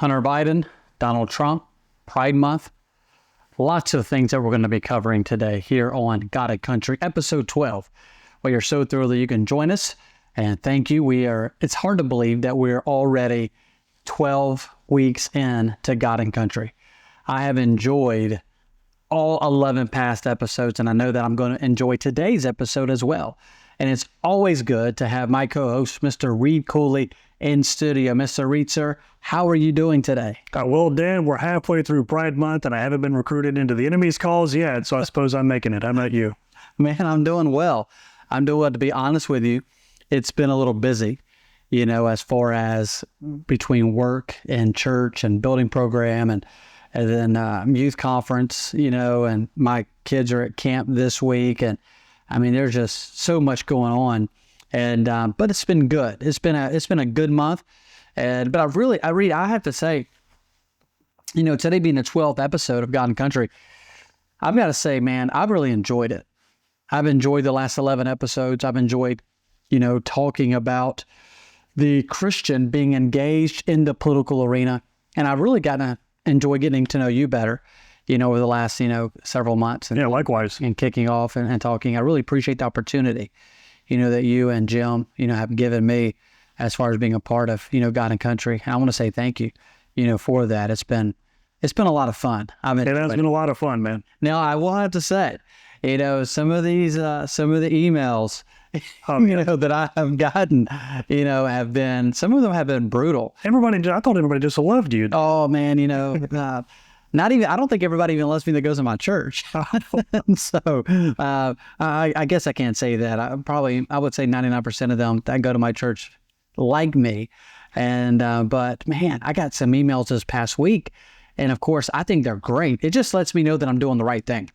Hunter Biden, Donald Trump, Pride Month. Lots of things that we're going to be covering today here on God and Country, episode 12. We are so thrilled that you can join us, and thank you. It's hard to believe that we're already 12 weeks in to God and Country. I have enjoyed all 11 past episodes, and I know that I'm going to enjoy today's episode as well. And it's always good to have my co-host, Mr. Reed Cooley, in studio. Mr. Reed, sir, how are you doing today? Well, Dan, we're halfway through Pride Month, and I haven't been recruited into the enemy's cause yet, so I suppose I'm making it. How about you? Man, I'm doing well. To be honest with you. It's been a little busy, as far as between work and church and building program and then youth conference, and my kids are at camp this week. And I mean, there's just so much going on. And but it's been good. It's been a good month. But I have to say, today being the 12th episode of God and Country, I've got to say, man, I've really enjoyed it. I've enjoyed the last 11 episodes. I've enjoyed, talking about the Christian being engaged in the political arena. And I've really gotten to enjoy getting to know you better, over the last, several months. Yeah, likewise. And kicking off and talking. I really appreciate the opportunity, that you and Jim, have given me as far as being a part of, God and Country. And I want to say thank you, for that. It's been a lot of fun. It has been a lot of fun, man. Now, I will have to say, some of the emails, that I have gotten, some of them have been brutal. I thought everybody just loved you. Oh, man, not even, I don't think everybody even loves me that goes in my church. So I guess I can't say that. I would say 99% of them that go to my church like me. And, but man, I got some emails this past week. And of course, I think they're great. It just lets me know that I'm doing the right thing.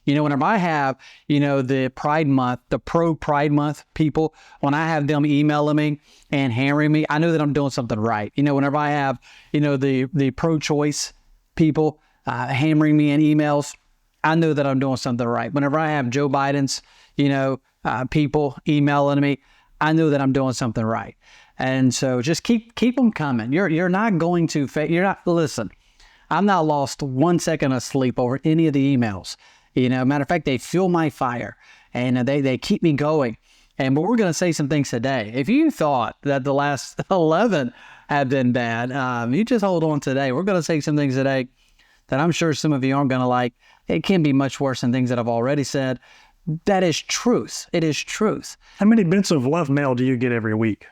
Whenever I have, the Pride Month, the pro-Pride Month people, when I have them emailing me and hammering me, I know that I'm doing something right. Whenever I have, the pro-choice people hammering me in emails, I know that I'm doing something right. Whenever I have Joe Biden's, people emailing me, I know that I'm doing something right. And so just keep them coming. You're not going to, listen, I'm not lost 1 second of sleep over any of the emails. Matter of fact, they fuel my fire and they keep me going. But we're going to say some things today. If you thought that the last 11 have been bad, you just hold on today. We're going to say some things today that I'm sure some of you aren't going to like. It can be much worse than things that I've already said. That is truth. It is truth. How many bits of love mail do you get every week?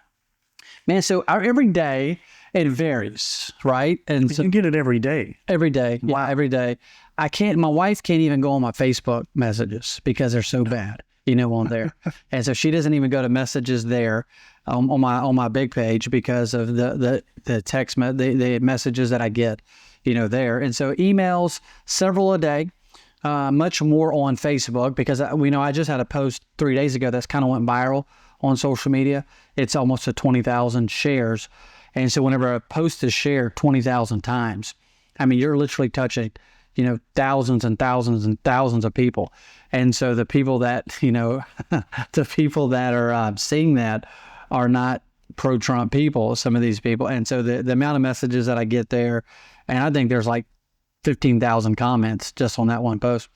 Man, so every day, it varies, right? And so you get it every day. Every day. Wow. Yeah, every day. My wife can't even go on my Facebook messages because they're so bad, on there. And so she doesn't even go to messages there on my big page because of the text, the messages that I get, there. And so emails, several a day, much more on Facebook because I just had a post 3 days ago that's kind of went viral on social media. It's almost 20,000 shares. And so whenever a post is shared 20,000 times, I mean, you're literally touching, thousands and thousands and thousands of people. And so the people that, the people that are seeing that are not pro-Trump people, some of these people. And so the amount of messages that I get there, and I think there's like 15,000 comments just on that one post.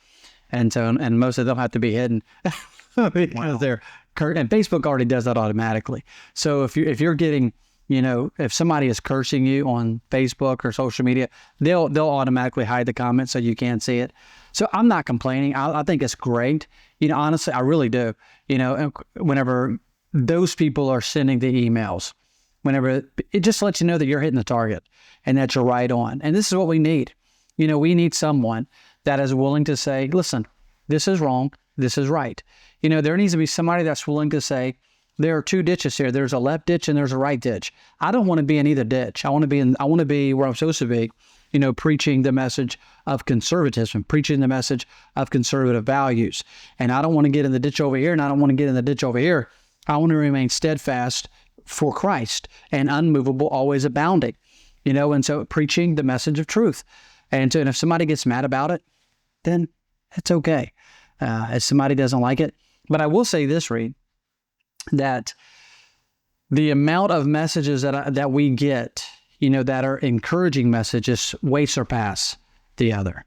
And so, and most of them have to be hidden because they're, and Facebook already does that automatically. So if you're getting, if somebody is cursing you on Facebook or social media, they'll automatically hide the comments so you can't see it. So I'm not complaining. I think it's great. Honestly, I really do. Whenever those people are sending the emails, whenever it just lets you know that you're hitting the target and that you're right on. And this is what we need. We need someone that is willing to say, listen, this is wrong. This is right. There needs to be somebody that's willing to say, there are two ditches here. There's a left ditch and there's a right ditch. I don't want to be in either ditch. I want to be where I'm supposed to be, preaching the message of conservatism, preaching the message of conservative values. And I don't want to get in the ditch over here and I don't want to get in the ditch over here. I want to remain steadfast for Christ and unmovable, always abounding, and so preaching the message of truth. And if somebody gets mad about it, then it's okay. If somebody doesn't like it. But I will say this, Reed, that the amount of messages that we get, that are encouraging messages way surpass the other.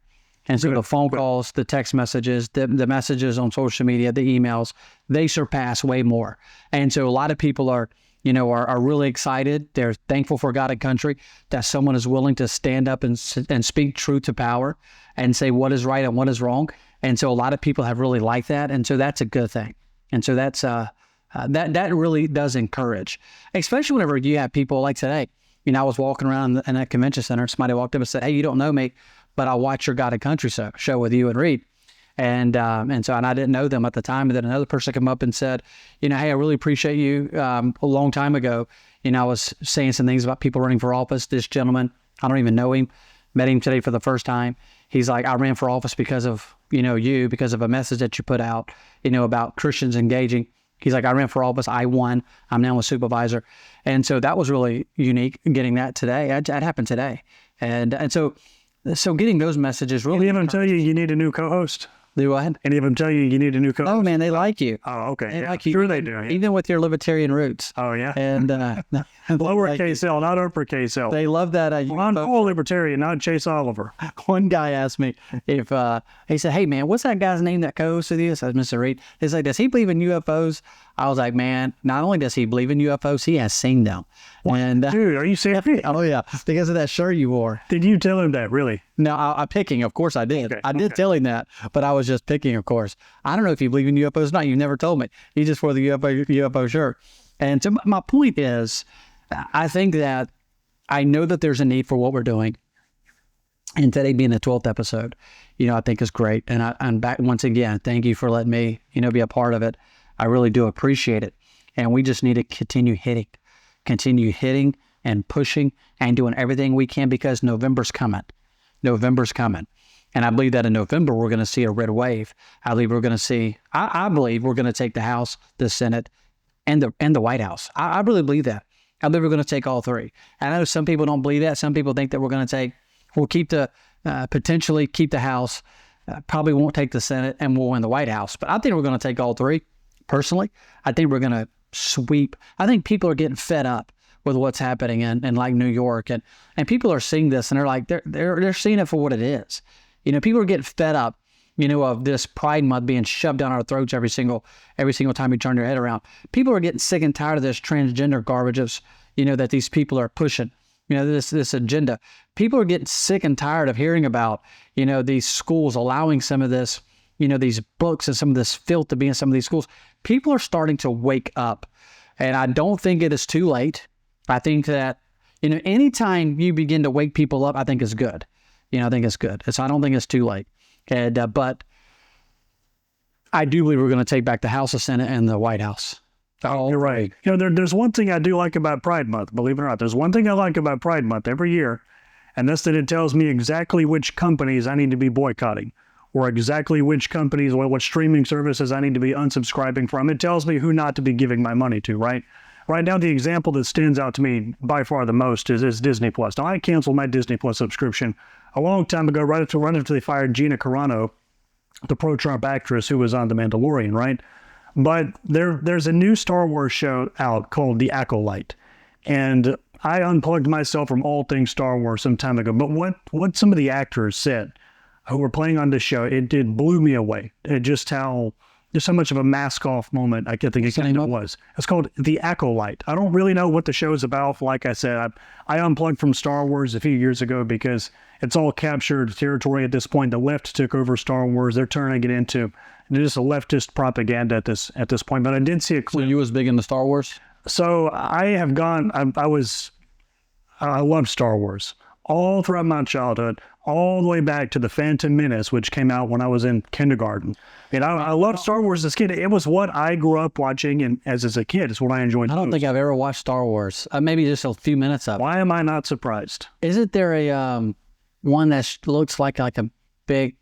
And so the phone calls, the text messages, the messages on social media, the emails, they surpass way more. And so a lot of people are really excited. They're thankful for God and country that someone is willing to stand up and speak truth to power and say what is right and what is wrong. And so a lot of people have really liked that. And so that's a good thing. And so that's that really does encourage, especially whenever you have people like today. I was walking around in that convention center. Somebody walked up and said, "Hey, you don't know me, but I watch your God and Country show with you and Reed." And I didn't know them at the time. And then another person came up and said, "Hey, I really appreciate you. A long time ago, I was saying some things about people running for office. This gentleman, I don't even know him, met him today for the first time. He's like, I ran for office because of, you, because of a message that you put out, about Christians engaging. He's like, I ran for office. I won. I'm now a supervisor." And so that was really unique getting that today. That happened today. And so getting those messages really. Any of them tell you need a new co-host? Do what? Any of them tell you need a new co-host? Oh man, they like you. Oh, okay. They yeah. like you. Sure they do. Yeah. Even with your libertarian roots. Oh yeah. And lowercase L, not uppercase L. They love that. I'm full libertarian, not Chase Oliver. One guy asked me if he said, "Hey man, what's that guy's name that co-hosts with you?" I said, "Mr. Reed." He said, "Does he believe in UFOs?" I was like, "Man, not only does he believe in UFOs, he has seen them." And dude, are you serious? Oh yeah, because of that shirt you wore. Did you tell him that really? No, I'm picking. Of course I did. Okay, I did tell him that, but I was just picking, of course. I don't know if you believe in UFOs or not. You never told me. You just wore the UFO shirt. And so my point is, I think that I know that there's a need for what we're doing. And today being the 12th episode, I think is great. And I'm back once again. Thank you for letting me, be a part of it. I really do appreciate it. And we just need to continue hitting and pushing and doing everything we can because November's coming. November's coming. And I believe that in November, we're going to see a red wave. I believe we're going to see, I believe we're going to take the House, the Senate, and the White House. I really believe that. I believe we're going to take all three. And I know some people don't believe that. Some people think that we'll potentially keep the House, probably won't take the Senate, and we'll win the White House. But I think we're going to take all three. Personally, I think we're going to sweep. I think people are getting fed up with what's happening in like New York, and people are seeing this and they're like they're seeing it for what it is. People are getting fed up, of this Pride Month being shoved down our throats every single time you turn your head around. People are getting sick and tired of this transgender garbage that these people are pushing. This agenda. People are getting sick and tired of hearing about these schools allowing some of this, these books and some of this filth to be in some of these schools. People are starting to wake up, and I don't think it is too late. I think that, anytime you begin to wake people up, I think is good. I think it's good. So I don't think it's too late. And, but I do believe we're going to take back the House, the Senate, and the White House. Oh, you're right. There's one thing I do like about Pride Month, believe it or not. There's one thing I like about Pride Month every year, and that's that it tells me exactly which companies I need to be boycotting, or exactly which companies or what streaming services I need to be unsubscribing from. It tells me who not to be giving my money to, right? Right now, the example that stands out to me by far the most is Disney Plus. Now, I canceled my Disney Plus subscription a long time ago, right after they fired Gina Carano, the pro-Trump actress who was on The Mandalorian, right? But there's a new Star Wars show out called The Acolyte. And I unplugged myself from all things Star Wars some time ago. But what some of the actors said who were playing on this show, it blew me away. Just how much of a mask-off moment I think it kind of was. It's called The Acolyte. I don't really know what the show is about. Like I said, I unplugged from Star Wars a few years ago because it's all captured territory at this point. The left took over Star Wars. They're turning it into just a leftist propaganda at this point. But I did see a clip. So you was big into Star Wars? So I have gone. I love Star Wars all throughout my childhood, all the way back to The Phantom Menace, which came out when I was in kindergarten. And I loved Star Wars as a kid. It was what I grew up watching, and as a kid, it's what I enjoyed. I don't think I've ever watched Star Wars. Maybe just a few minutes of it. Why am I not surprised? Isn't there a one that looks like a big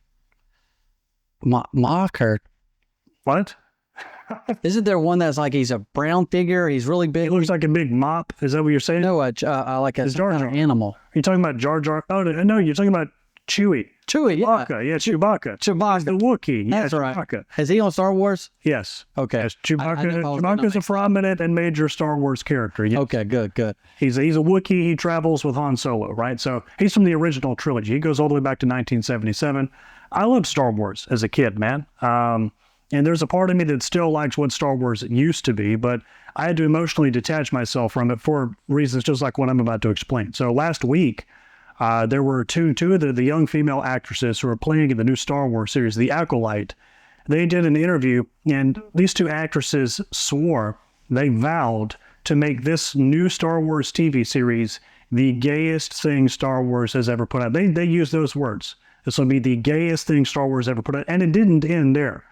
mock or what? Isn't there one that's like he's a brown figure? He's really big. It looks like a big mop. Is that what you're saying? No, like a Jar Jar animal. Are you talking about Jar Jar? Oh no, you're talking about Chewie. Chewie, yeah. Chewbacca. Yeah, Chewbacca. Chewbacca. The Wookiee. That's yeah, right. Chewbacca. Is he on Star Wars? Yes. Okay. Yes, I knew I was gonna Chewbacca's a mix prominent and major Star Wars character. Yes. Okay, good. He's a Wookiee. He travels with Han Solo, right? So he's from the original trilogy. He goes all the way back to 1977. I loved Star Wars as a kid, man. And there's a part of me that still likes what Star Wars used to be, but I had to emotionally detach myself from it for reasons just like what I'm about to explain. So last week, there were two of the young female actresses who are playing in the new Star Wars series, The Acolyte. They did an interview, and these two actresses they vowed to make this new Star Wars TV series the gayest thing Star Wars has ever put out. They used those words. This will be the gayest thing Star Wars ever put out, and it didn't end there.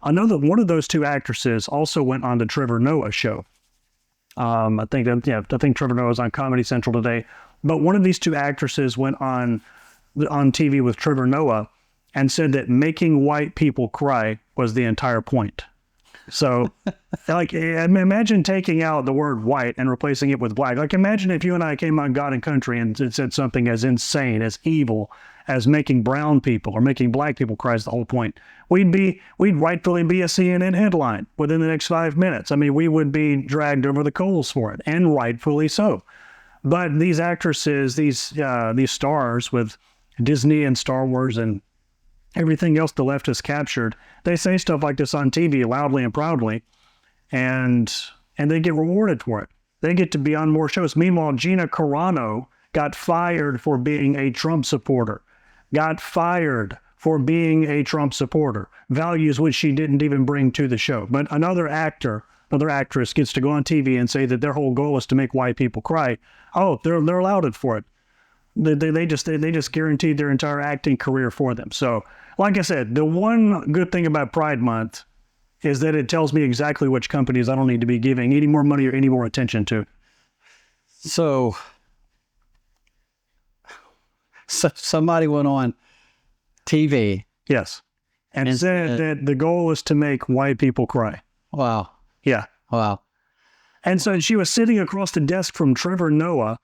One of those two actresses also went on the Trevor Noah show. I think Trevor Noah was on Comedy Central today. But one of these two actresses went on TV with Trevor Noah and said that making white people cry was the entire point. So, like, imagine taking out the word white and replacing it with black. Like, imagine if you and I came on God and Country and it said something as insane, as evil, as making brown people or making black people cry is the whole point. We'd rightfully be a CNN headline within the next 5 minutes. I mean, we would be dragged over the coals for it, and rightfully so. But these actresses, these stars with Disney and Star Wars and everything else the left has captured, they say stuff like this on TV loudly and proudly, and they get rewarded for it. They get to be on more shows. Meanwhile, Gina Carano got fired for being a Trump supporter. Values which she didn't even bring to the show. But another actress gets to go on TV and say that their whole goal is to make white people cry. Oh, they're allowed it for it. They just guaranteed their entire acting career for them. So, like I said, the one good thing about Pride Month is that it tells me exactly which companies I don't need to be giving any more money or any more attention to. So somebody went on TV. Yes. And said that the goal is to make white people cry. Wow. Yeah. Wow. And so she was sitting across the desk from Trevor Noah.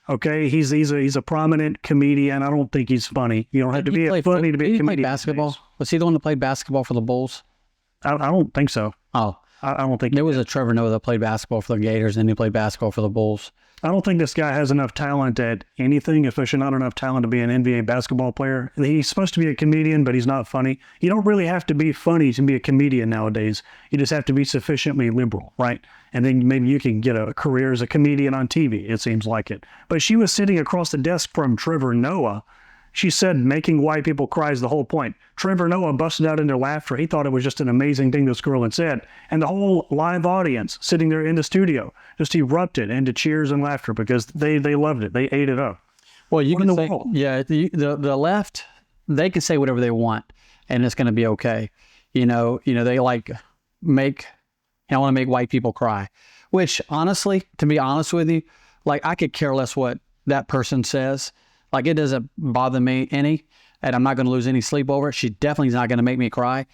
Okay, he's a prominent comedian. I don't think he's funny. You don't have to be funny to be a comedian. Play basketball? Was he the one that played basketball for the Bulls? I don't think so. Oh. I don't think there was a Trevor Noah that played basketball for the Gators, and he played basketball for the Bulls. I don't think this guy has enough talent at anything, especially not enough talent to be an NBA basketball player. He's supposed to be a comedian, but he's not funny. You don't really have to be funny to be a comedian nowadays. You just have to be sufficiently liberal, right? And then maybe you can get a career as a comedian on TV, it seems like it. But she was sitting across the desk from Trevor Noah. She said making white people cry is the whole point. Trevor Noah busted out into laughter. He thought it was just an amazing thing this girl had said. And the whole live audience sitting there in the studio just erupted into cheers and laughter because they loved it. They ate it up. Well, you can say, yeah, the left, they can say whatever they want and it's going to be okay. They like I want to make white people cry, which honestly, to be honest with you, like I could care less what that person says. Like, it doesn't bother me any, and I'm not going to lose any sleep over it. She definitely is not going to make me cry,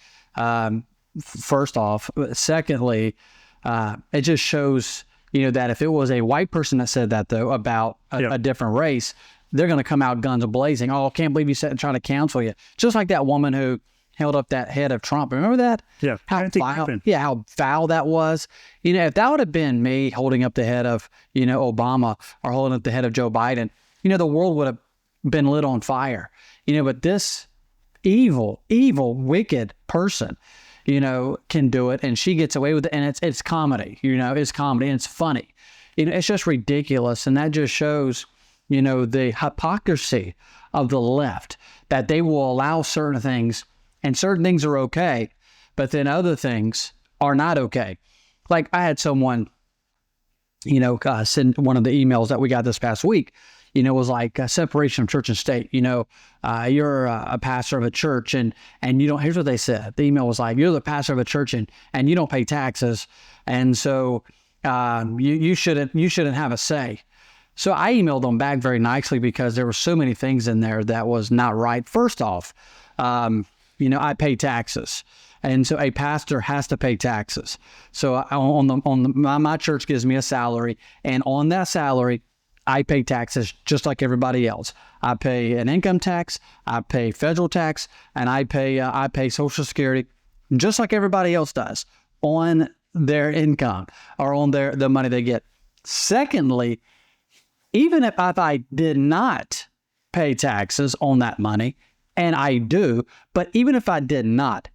first off. Secondly, it just shows, that if it was a white person that said that, though, about a different race, they're going to come out guns a-blazing. Oh, I can't believe you said and trying to cancel you. Just like that woman who held up that head of Trump. Remember that? Yeah. How foul that was. If that would have been me holding up the head of, Obama or holding up the head of Joe Biden, the world would have been lit on fire, but this evil, wicked person, can do it, and she gets away with it, and it's comedy, it's comedy, and it's funny, it's just ridiculous, and that just shows, the hypocrisy of the left, that they will allow certain things, and certain things are okay, but then other things are not okay. Like I had someone, send one of the emails that we got this past week. Was like a separation of church and state. You're a pastor of a church and you don't, here's what they said. The email was like, you're the pastor of a church and you don't pay taxes. And so you shouldn't have a say. So I emailed them back very nicely because there were so many things in there that was not right. First off, I pay taxes. And so a pastor has to pay taxes. So my church gives me a salary, and on that salary, I pay taxes just like everybody else. I pay an income tax, I pay federal tax, and I pay Social Security just like everybody else does on their income or on the money they get. Secondly, even if I did not pay taxes on that money, and I do, but even if I did not,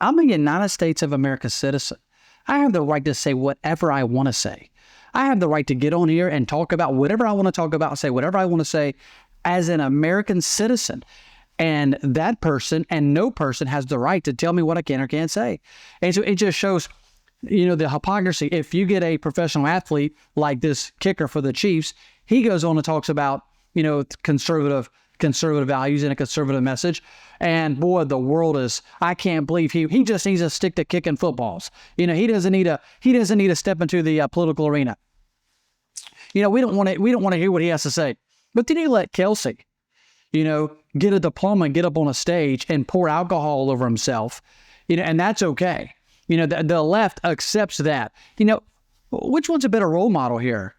I'm a United States of America citizen. I have the right to say whatever I want to say. I have the right to get on here and talk about whatever I want to talk about, say whatever I want to say as an American citizen. And that person and no person has the right to tell me what I can or can't say. And so it just shows, the hypocrisy. If you get a professional athlete like this kicker for the Chiefs, he goes on and talks about, conservative values and a conservative message. And boy, the world is, I can't believe he just needs to stick to kicking footballs. He doesn't need to step into the political arena. We don't want to hear what he has to say. But then he let Kelsey, get a diploma and get up on a stage and pour alcohol all over himself, and that's okay. The left accepts that. Which one's a better role model here?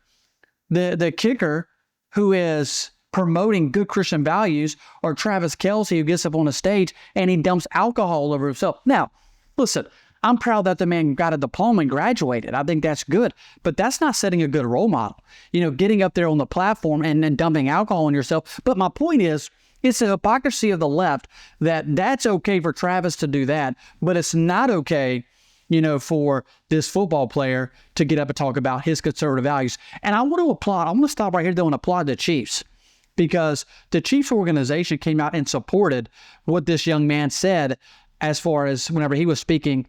The kicker who is promoting good Christian values, or Travis Kelce who gets up on a stage and he dumps alcohol all over himself? Now, listen, I'm proud that the man got a diploma and graduated. I think that's good, but that's not setting a good role model. Getting up there on the platform and then dumping alcohol on yourself. But my point is, it's the hypocrisy of the left that's okay for Travis to do that, but it's not okay, for this football player to get up and talk about his conservative values. And I want to stop right here though and applaud the Chiefs, because the Chiefs organization came out and supported what this young man said as far as whenever he was speaking,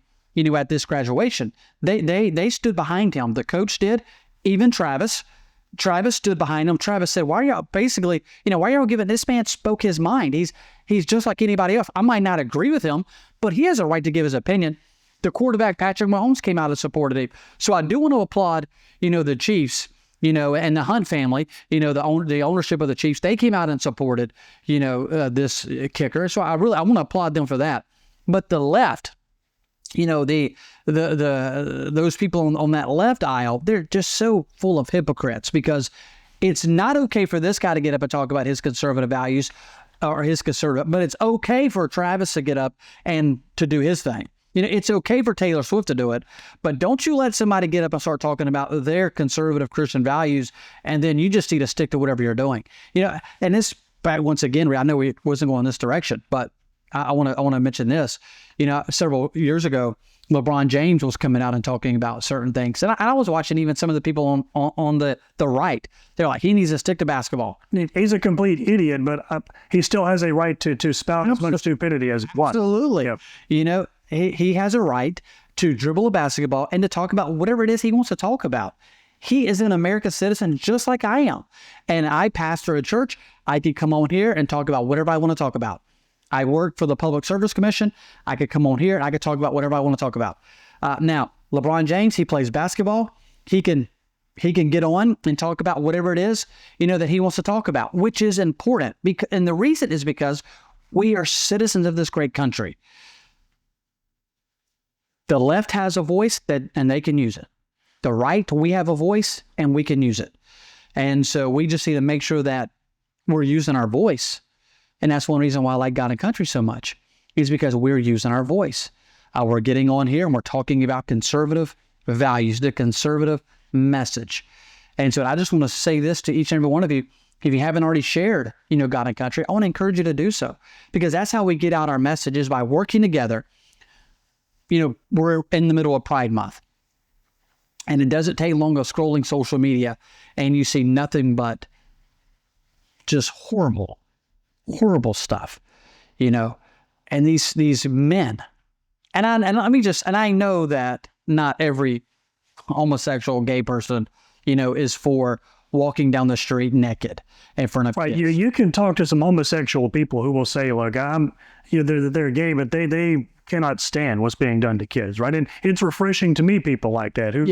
at this graduation. They stood behind him. The coach did, even Travis. Travis stood behind him. Travis said, why are y'all giving, this man spoke his mind. He's just like anybody else. I might not agree with him, but he has a right to give his opinion. The quarterback, Patrick Mahomes, came out and supported him. So I do want to applaud, the Chiefs, and the Hunt family, the ownership of the Chiefs. They came out and supported, this kicker. So I want to applaud them for that. But the left, those people on that left aisle, they're just so full of hypocrites, because it's not okay for this guy to get up and talk about his conservative values or his conservative, but it's okay for Travis to get up and to do his thing. It's okay for Taylor Swift to do it, but don't you let somebody get up and start talking about their conservative Christian values, and then you just need to stick to whatever you're doing. And this, once again, I know we wasn't going this direction, but I want to mention this. Several years ago, LeBron James was coming out and talking about certain things, and I was watching even some of the people on the right. They're like, he needs to stick to basketball. He's a complete idiot, but he still has a right to spout as much stupidity as he wants. Absolutely. Yeah. He has a right to dribble a basketball and to talk about whatever it is he wants to talk about. He is an American citizen just like I am, and I pastor a church. I could come on here and talk about whatever I want to talk about. I work for the Public Service Commission. I could come on here and I could talk about whatever I want to talk about. Now, LeBron James, he plays basketball. He can get on and talk about whatever it is, that he wants to talk about, which is important. And the reason is because we are citizens of this great country. The left has a voice and they can use it. The right, we have a voice and we can use it. And so we just need to make sure that we're using our voice. And that's one reason why I like God and Country so much, is because we're using our voice. We're getting on here and we're talking about conservative values, the conservative message. And so I just want to say this to each and every one of you. If you haven't already shared, God and Country, I want to encourage you to do so, because that's how we get out our messages, by working together. We're in the middle of Pride Month, and it doesn't take long of scrolling social media and you see nothing but just horrible stuff, and these men, and I know that not every homosexual gay person, is for walking down the street naked in front of right. kids. You can talk to some homosexual people who will say, look, they're gay, but they cannot stand what's being done to kids, right? And it's refreshing to meet people like that who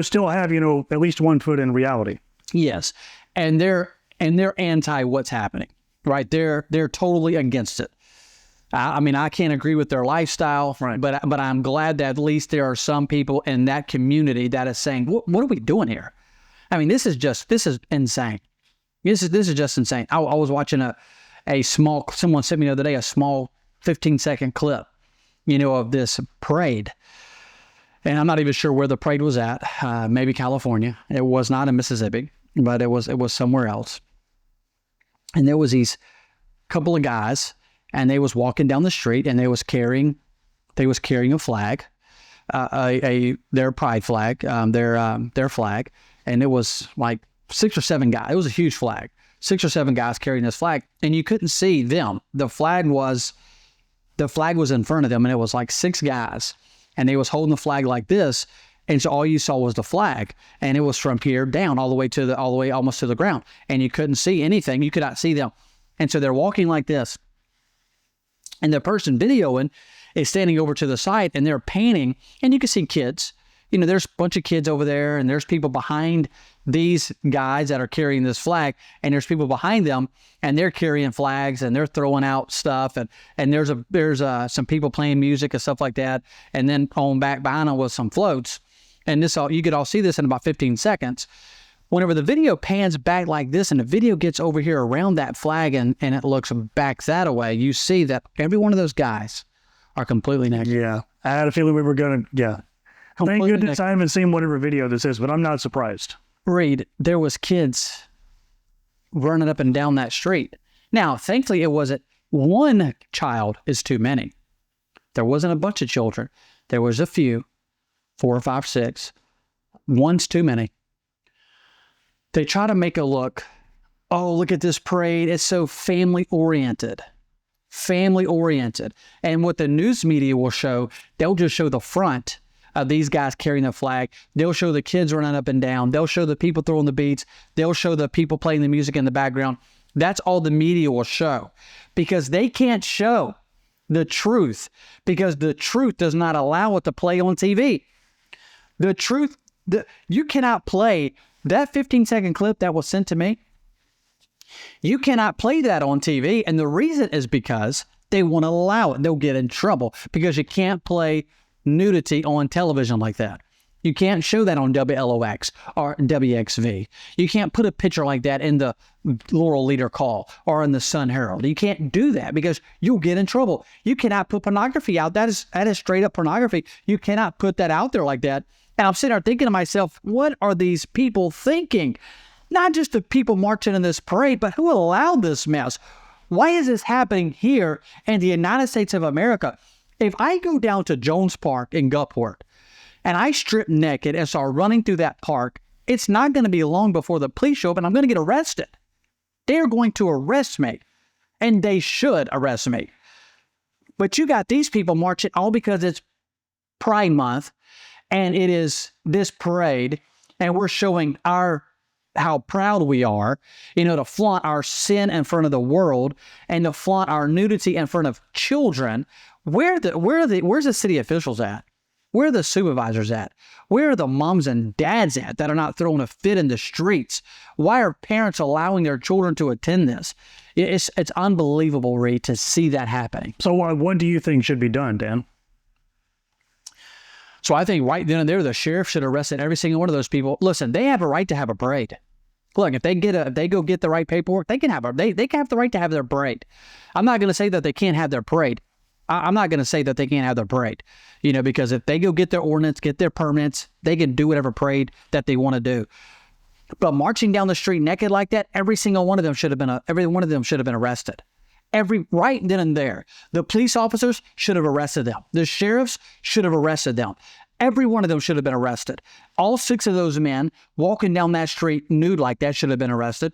still have, at least one foot in reality. Yes. And they're anti what's happening, right? They're totally against it. I can't agree with their lifestyle, right, but I'm glad that at least there are some people in that community that is saying, what are we doing here? I mean, this is insane. This is just insane. I was watching someone sent me the other day, a small 15-second clip, of this parade. And I'm not even sure where the parade was at. Maybe California. It was not in Mississippi, but it was somewhere else. And there was these couple of guys, and they was walking down the street, and they was carrying a flag, their pride flag, their flag, and it was like 6 or 7 guys. It was a huge flag. 6 or 7 guys carrying this flag, and you couldn't see them. The flag was in front of them, and it was like 6 guys, and they was holding the flag like this, and so all you saw was the flag, and it was from here down all the way almost to the ground, and you couldn't see anything. You could not see them, and so they're walking like this, and the person videoing is standing over to the side, and they're panning, and you can see kids. There's a bunch of kids over there, and there's people behind these guys that are carrying this flag, and there's people behind them, and they're carrying flags, and they're throwing out stuff, and there's some people playing music and stuff like that, and then on back behind them was some floats, and you could all see this in about 15 seconds. Whenever the video pans back like this, and the video gets over here around that flag, and it looks back that way, you see that every one of those guys are completely naked. Yeah, I had a feeling we were going to, yeah. Thank goodness I haven't seen whatever video this is, but I'm not surprised. Reed, there was kids running up and down that street. Now, thankfully, it wasn't one child is too many. There wasn't a bunch of children. There was a few, 4 or 5, 6. One's too many. They try to make it look, oh, look at this parade. It's so family-oriented. Family-oriented. And what the news media will show, they'll just show the front of these guys carrying the flag. They'll show the kids running up and down. They'll show the people throwing the beats. They'll show the people playing the music in the background. That's all the media will show, because they can't show the truth, because the truth does not allow it to play on TV. The truth, you cannot play that 15-second clip that was sent to me. You cannot play that on TV. And the reason is because they won't allow it. They'll get in trouble, because you can't play nudity on television like that. You can't show that on WLOX or WXV. You can't put a picture like that in the Laurel Leader Call or in the Sun Herald. You can't do that, because you'll get in trouble. You cannot put pornography out. That is straight up pornography. You cannot put that out there like that. And I'm sitting there thinking to myself, what are these people thinking? Not just the people marching in this parade, but who allowed this mess? Why is this happening here in the United States of America? If I go down to Jones Park in Gulfport and I strip naked and start running through that park, it's not going to be long before the police show up and I'm going to get arrested. They're going to arrest me, and they should arrest me. But you got these people marching all because it's Pride Month and it is this parade, and we're showing how proud we are, to flaunt our sin in front of the world and to flaunt our nudity in front of children. Where's the city officials at? Where are the supervisors at? Where are the moms and dads at that are not throwing a fit in the streets? Why are parents allowing their children to attend this? It's unbelievable, Reed, to see that happening. So what do you think should be done, Dan? So I think right then and there, the sheriff should arrest every single one of those people. Listen, they have a right to have a parade. Look, if they go get the right paperwork, they can have the right to have their parade. I'm not going to say that they can't have their parade. I'm not going to say that they can't have their parade, because if they go get their ordinance, get their permits, they can do whatever parade that they want to do. But marching down the street naked like that, every one of them should have been arrested. Right then and there. The police officers should have arrested them. The sheriffs should have arrested them. Every one of them should have been arrested. All 6 of those men walking down that street nude like that should have been arrested.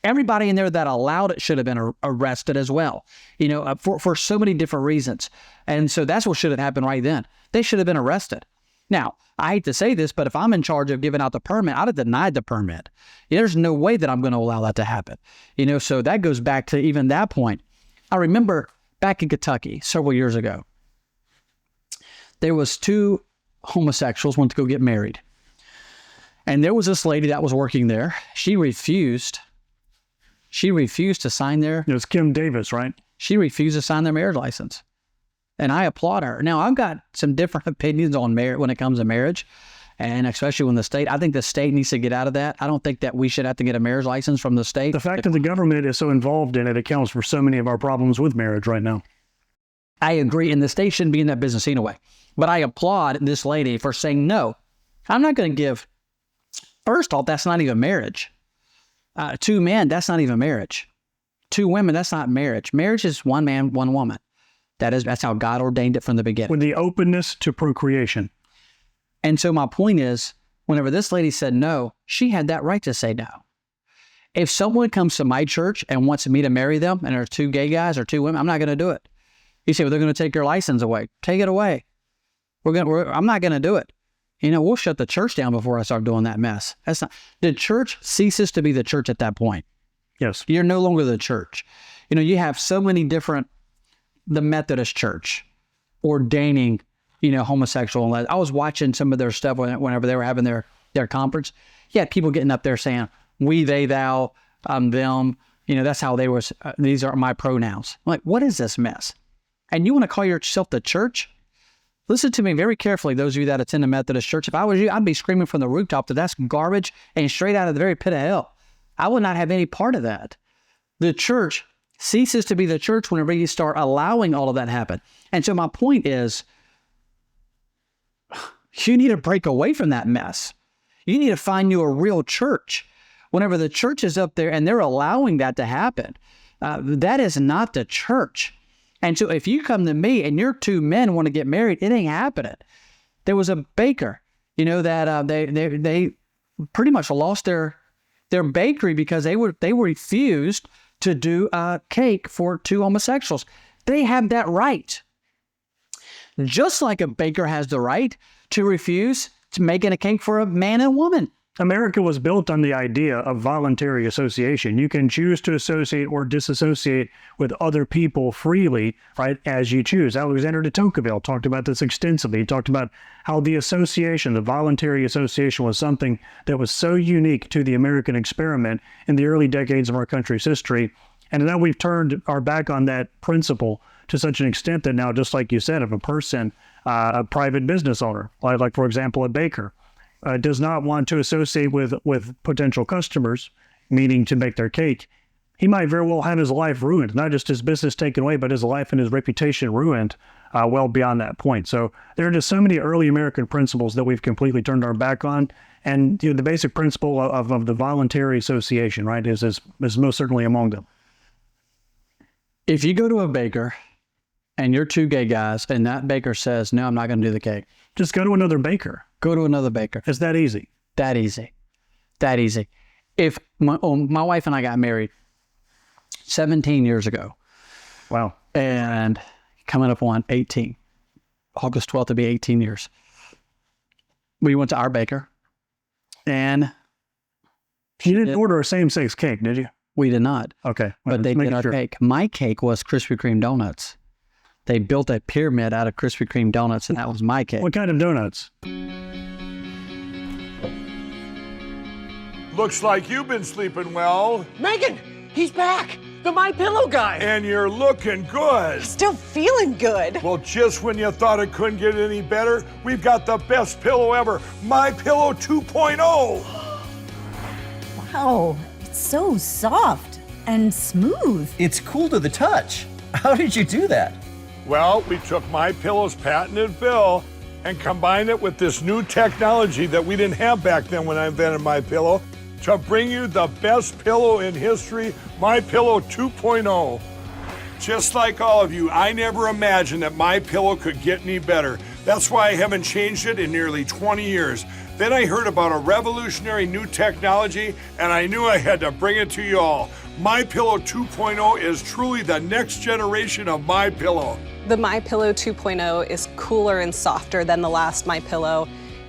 Everybody in there that allowed it should have been arrested as well, for so many different reasons. And so that's what should have happened right then. They should have been arrested. Now, I hate to say this, but if I'm in charge of giving out the permit, I'd have denied the permit. There's no way that I'm going to allow that to happen. So that goes back to even that point. I remember back in Kentucky several years ago, there was 2 homosexuals went to go get married. And there was this lady that was working there. She refused to sign their... It was Kim Davis, right? She refused to sign their marriage license. And I applaud her. Now, I've got some different opinions on marriage when it comes to marriage. And especially when I think the state needs to get out of that. I don't think that we should have to get a marriage license from the state. The fact that the government is so involved in it accounts for so many of our problems with marriage right now. I agree, and the state shouldn't be in that business anyway. But I applaud this lady for saying, no, I'm not going to give. First off, that's not even marriage. 2 men, that's not even marriage. 2 women, that's not marriage. Marriage is 1 man, 1 woman. That's how God ordained it from the beginning. With the openness to procreation. And so my point is, whenever this lady said no, she had that right to say no. If someone comes to my church and wants me to marry them, and there's 2 gay guys or 2 women, I'm not going to do it. You say, well, they're going to take your license away. Take it away. I'm not going to do it. We'll shut the church down before I start doing that mess. The church ceases to be the church at that point. Yes. You're no longer the church. You have so many different, the Methodist church ordaining, homosexual. I was watching some of their stuff whenever they were having their conference. You had people getting up there saying, we, they, thou, them. That's how they were. These are my pronouns. I'm like, what is this mess? And you want to call yourself the church? Listen to me very carefully, those of you that attend a Methodist church. If I was you, I'd be screaming from the rooftop that that's garbage and straight out of the very pit of hell. I would not have any part of that. The church ceases to be the church whenever you start allowing all of that to happen. And so my point is, you need to break away from that mess. You need to find you a real church. Whenever the church is up there and they're allowing that to happen, that is not the church. And so if you come to me and your 2 men want to get married, it ain't happening. There was a baker, that they pretty much lost their bakery because they refused to do a cake for 2 homosexuals. They have that right. Just like a baker has the right to refuse to making a cake for a man and woman. America was built on the idea of voluntary association. You can choose to associate or disassociate with other people freely, right, as you choose. Alexander de Tocqueville talked about this extensively. He talked about how the voluntary association was something that was so unique to the American experiment in the early decades of our country's history. And now we've turned our back on that principle to such an extent that now, just like you said, if a person, a private business owner, like for example, a baker, does not want to associate with potential customers, meaning to make their cake, he might very well have his life ruined, not just his business taken away, but his life and his reputation ruined well beyond that point. So there are just so many early American principles that we've completely turned our back on. And the basic principle of the voluntary association, right, is most certainly among them. If you go to a baker and you're 2 gay guys and that baker says, no, I'm not going to do the cake. Just go to another baker. Go to another baker. It's that easy. That easy. That easy. If my wife and I got married 17 years ago. Wow. And coming up on 18. August 12th will be 18 years. We went to our baker. And you didn't order a same-sex cake, did you? We did not. Okay. But they did our cake. My cake was Krispy Kreme donuts. They built a pyramid out of Krispy Kreme donuts, and that was my cake. What kind of donuts? Looks like you've been sleeping well. Megan, he's back. The My Pillow guy. And you're looking good. Still feeling good. Well, just when you thought it couldn't get any better, we've got the best pillow ever, My Pillow 2.0. Wow, it's so soft and smooth. It's cool to the touch. How did you do that? Well, we took My Pillow's patented fill and combined it with this new technology that we didn't have back then when I invented My Pillow to bring you the best pillow in history, My Pillow 2.0. Just like all of you, I never imagined that My Pillow could get any better. That's why I haven't changed it in nearly 20 years. Then I heard about a revolutionary new technology, and I knew I had to bring it to you all. My Pillow 2.0 is truly the next generation of My Pillow. The My Pillow 2.0 is cooler and softer than the last My Pillow.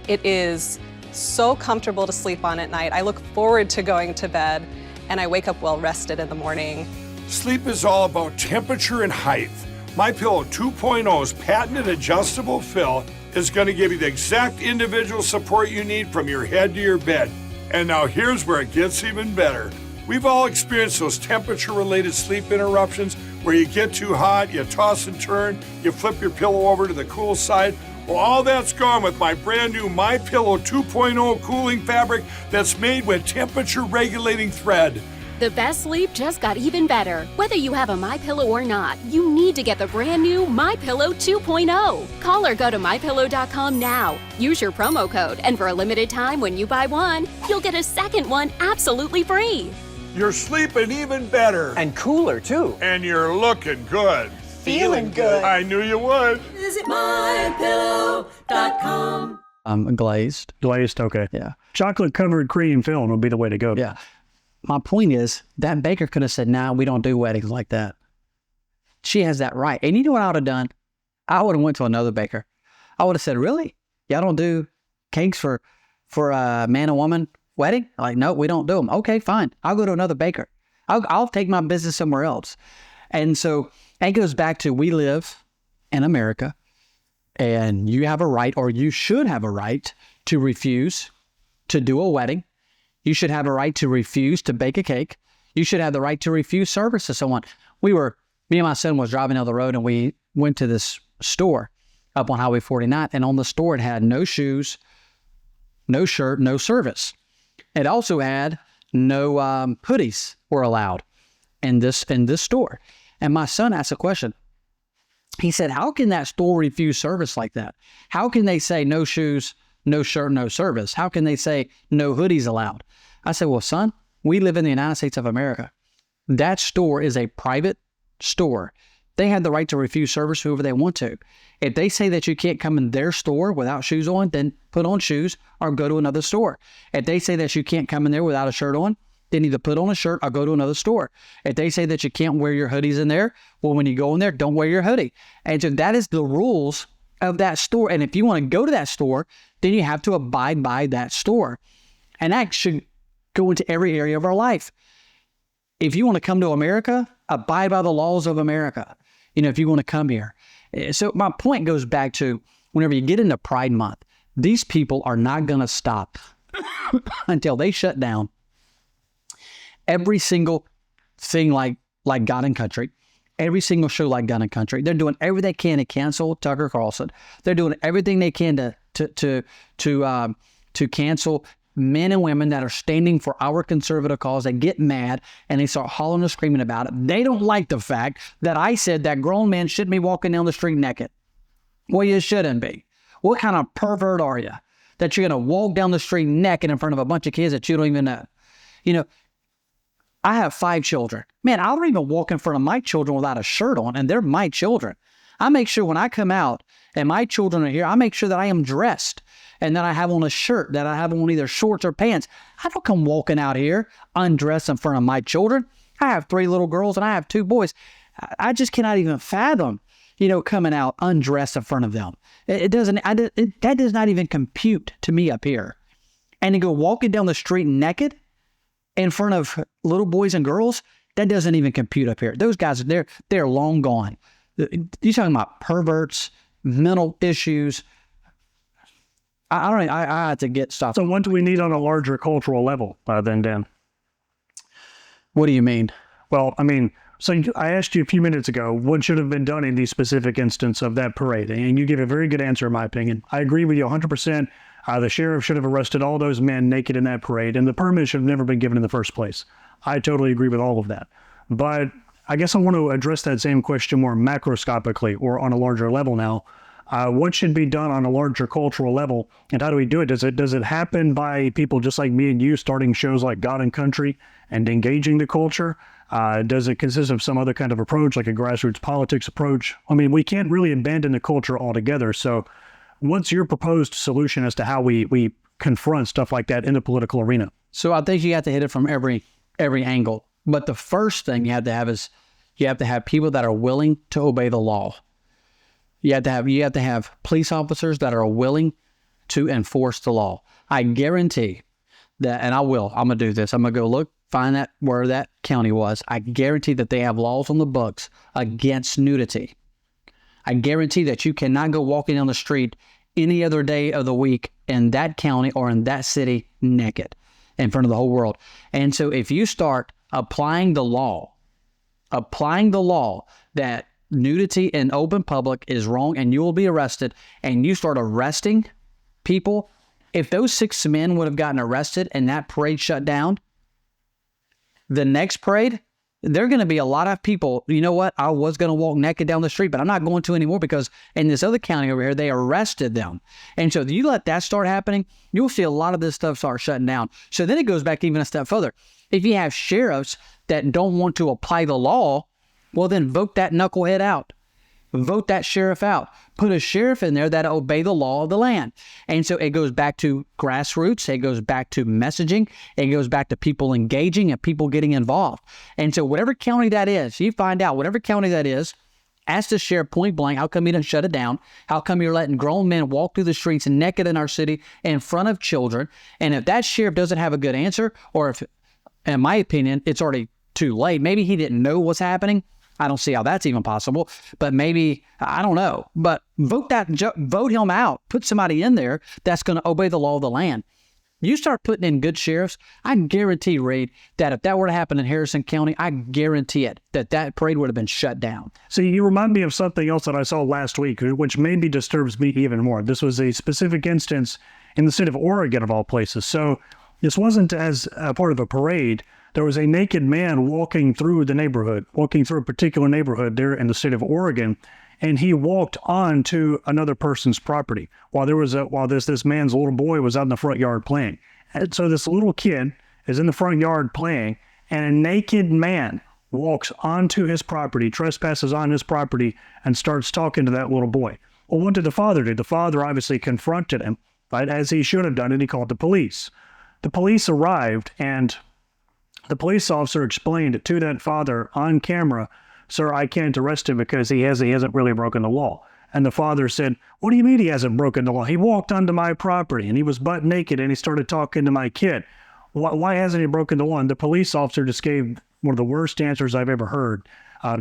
It is so comfortable to sleep on at night. I look forward to going to bed, and I wake up well rested in the morning. Sleep is all about temperature and height. My Pillow 2.0's patented adjustable fill is going to give you the exact individual support you need from your head to your bed. And now here's where it gets even better. We've all experienced those temperature-related sleep interruptions where you get too hot, you toss and turn, you flip your pillow over to the cool side. Well, all that's gone with my brand new MyPillow 2.0 cooling fabric that's made with temperature-regulating thread. The best sleep just got even better. Whether you have a MyPillow or not, you need to get the brand new MyPillow 2.0. Call or go to MyPillow.com now. Use your promo code, and for a limited time when you buy one, you'll get a second one absolutely free. You're sleeping even better. And cooler, too. And you're looking good. Feeling good. I knew you would. Visit mypillow.com. Glazed. Glazed, okay. Yeah. Chocolate covered cream filled would be the way to go. Yeah. My point is that baker could have said, nah, we don't do weddings like that. She has that right. And you know what I would have done? I would have went to another baker. I would have said, really? Y'all don't do cakes for a man and woman wedding? Like, no, we don't do them. Okay, fine. I'll go to another baker. I'll take my business somewhere else. And so it goes back to, we live in America, and you have a right, or you should have a right, to refuse to do a wedding. You should have a right to refuse to bake a cake. You should have the right to refuse service to someone. Me and my son was driving down the road, and we went to this store up on Highway 49, and on the store it had no shoes, no shirt, no service. It also had no hoodies were allowed in this store. And my son asked a question. He said, how can that store refuse service like that? How can they say no shoes, no shirt, no service? How can they say no hoodies allowed? I said, well, son, we live in the United States of America. That store is a private store. They have the right to refuse service whoever they want to. If they say that you can't come in their store without shoes on, then put on shoes or go to another store. If they say that you can't come in there without a shirt on, then either put on a shirt or go to another store. If they say that you can't wear your hoodies in there, well, when you go in there, don't wear your hoodie. And so that is the rules of that store. And if you want to go to that store, then you have to abide by that store. And that should go into every area of our life. If you want to come to America, abide by the laws of America. If you want to come here. So my point goes back to, whenever you get into Pride Month, these people are not going to stop until they shut down every single thing like God and Country, every single show like God and Country. They're doing everything they can to cancel Tucker Carlson. They're doing everything they can to cancel men and women that are standing for our conservative cause. They get mad and they start hollering and screaming about it. They don't like the fact that I said that grown men shouldn't be walking down the street naked. Well, you shouldn't be. What kind of pervert are you that you're going to walk down the street naked in front of a bunch of kids that you don't even know? I have 5 children. Man, I don't even walk in front of my children without a shirt on, and they're my children. I make sure when I come out and my children are here, I make sure that I am dressed and that I have on a shirt, that I have on either shorts or pants. I don't come walking out here undressed in front of my children. I have 3 little girls and I have 2 boys. I just cannot even fathom, coming out undressed in front of them. That does not even compute to me up here. And to go walking down the street naked in front of little boys and girls, that doesn't even compute up here. Those guys, they're long gone. You're talking about perverts, mental issues. I have to get stopped. So what do we need on a larger cultural level then, Dan? What do you mean? Well, so I asked you a few minutes ago, what should have been done in the specific instance of that parade? And you gave a very good answer, in my opinion. I agree with you 100%. The sheriff should have arrested all those men naked in that parade, and the permit should have never been given in the first place. I totally agree with all of that. But I guess I want to address that same question more macroscopically, or on a larger level now. What should be done on a larger cultural level, and how do we do it? Does it happen by people just like me and you starting shows like God and Country and engaging the culture? Does it consist of some other kind of approach, like a grassroots politics approach? We can't really abandon the culture altogether. So what's your proposed solution as to how we confront stuff like that in the political arena? So I think you have to hit it from every angle. But the first thing you have to have is you have to have people that are willing to obey the law. You have to have police officers that are willing to enforce the law. I guarantee that, and I'm going to do this. I'm going to go find that where that county was. I guarantee that they have laws on the books against nudity. I guarantee that you cannot go walking down the street any other day of the week in that county or in that city naked in front of the whole world. And so if you start applying the law that nudity in open public is wrong and you will be arrested, and you start arresting people, if those 6 men would have gotten arrested and that parade shut down, the next parade, there are going to be a lot of people, you know what, I was going to walk naked down the street, but I'm not going to anymore because in this other county over here, they arrested them. And so if you let that start happening, you'll see a lot of this stuff start shutting down. So then it goes back even a step further. If you have sheriffs that don't want to apply the law, well, then vote that knucklehead out. Vote that sheriff out. Put a sheriff in there that obey the law of the land. And so it goes back to grassroots. It goes back to messaging. It goes back to people engaging and people getting involved. And so whatever county that is, you find out whatever county that is, ask the sheriff point blank, how come you didn't shut it down? How come you're letting grown men walk through the streets naked in our city in front of children? And if that sheriff doesn't have a good answer, or if, in my opinion, it's already too late, maybe he didn't know what's happening. I don't see how that's even possible, but maybe, I don't know. But vote him out. Put somebody in there that's going to obey the law of the land. You start putting in good sheriffs, I guarantee, Reed, that if that were to happen in Harrison County, I guarantee it, that parade would have been shut down. See, you remind me of something else that I saw last week, which maybe disturbs me even more. This was a specific instance in the state of Oregon, of all places. So this wasn't as a part of a parade. There was a naked man walking through the neighborhood, walking through a particular neighborhood there in the state of Oregon, and he walked on to another person's property while this man's little boy was out in the front yard playing. And so this little kid is in the front yard playing, and a naked man walks onto his property, trespasses on his property, and starts talking to that little boy. Well, what did the father do? The father obviously confronted him, right, as he should have done, and he called the police. The police arrived, and the police officer explained to that father on camera, "Sir, I can't arrest him because he hasn't really broken the law." And the father said, "What do you mean he hasn't broken the law? He walked onto my property and he was butt naked and he started talking to my kid. Why hasn't he broken the law?" And the police officer just gave one of the worst answers I've ever heard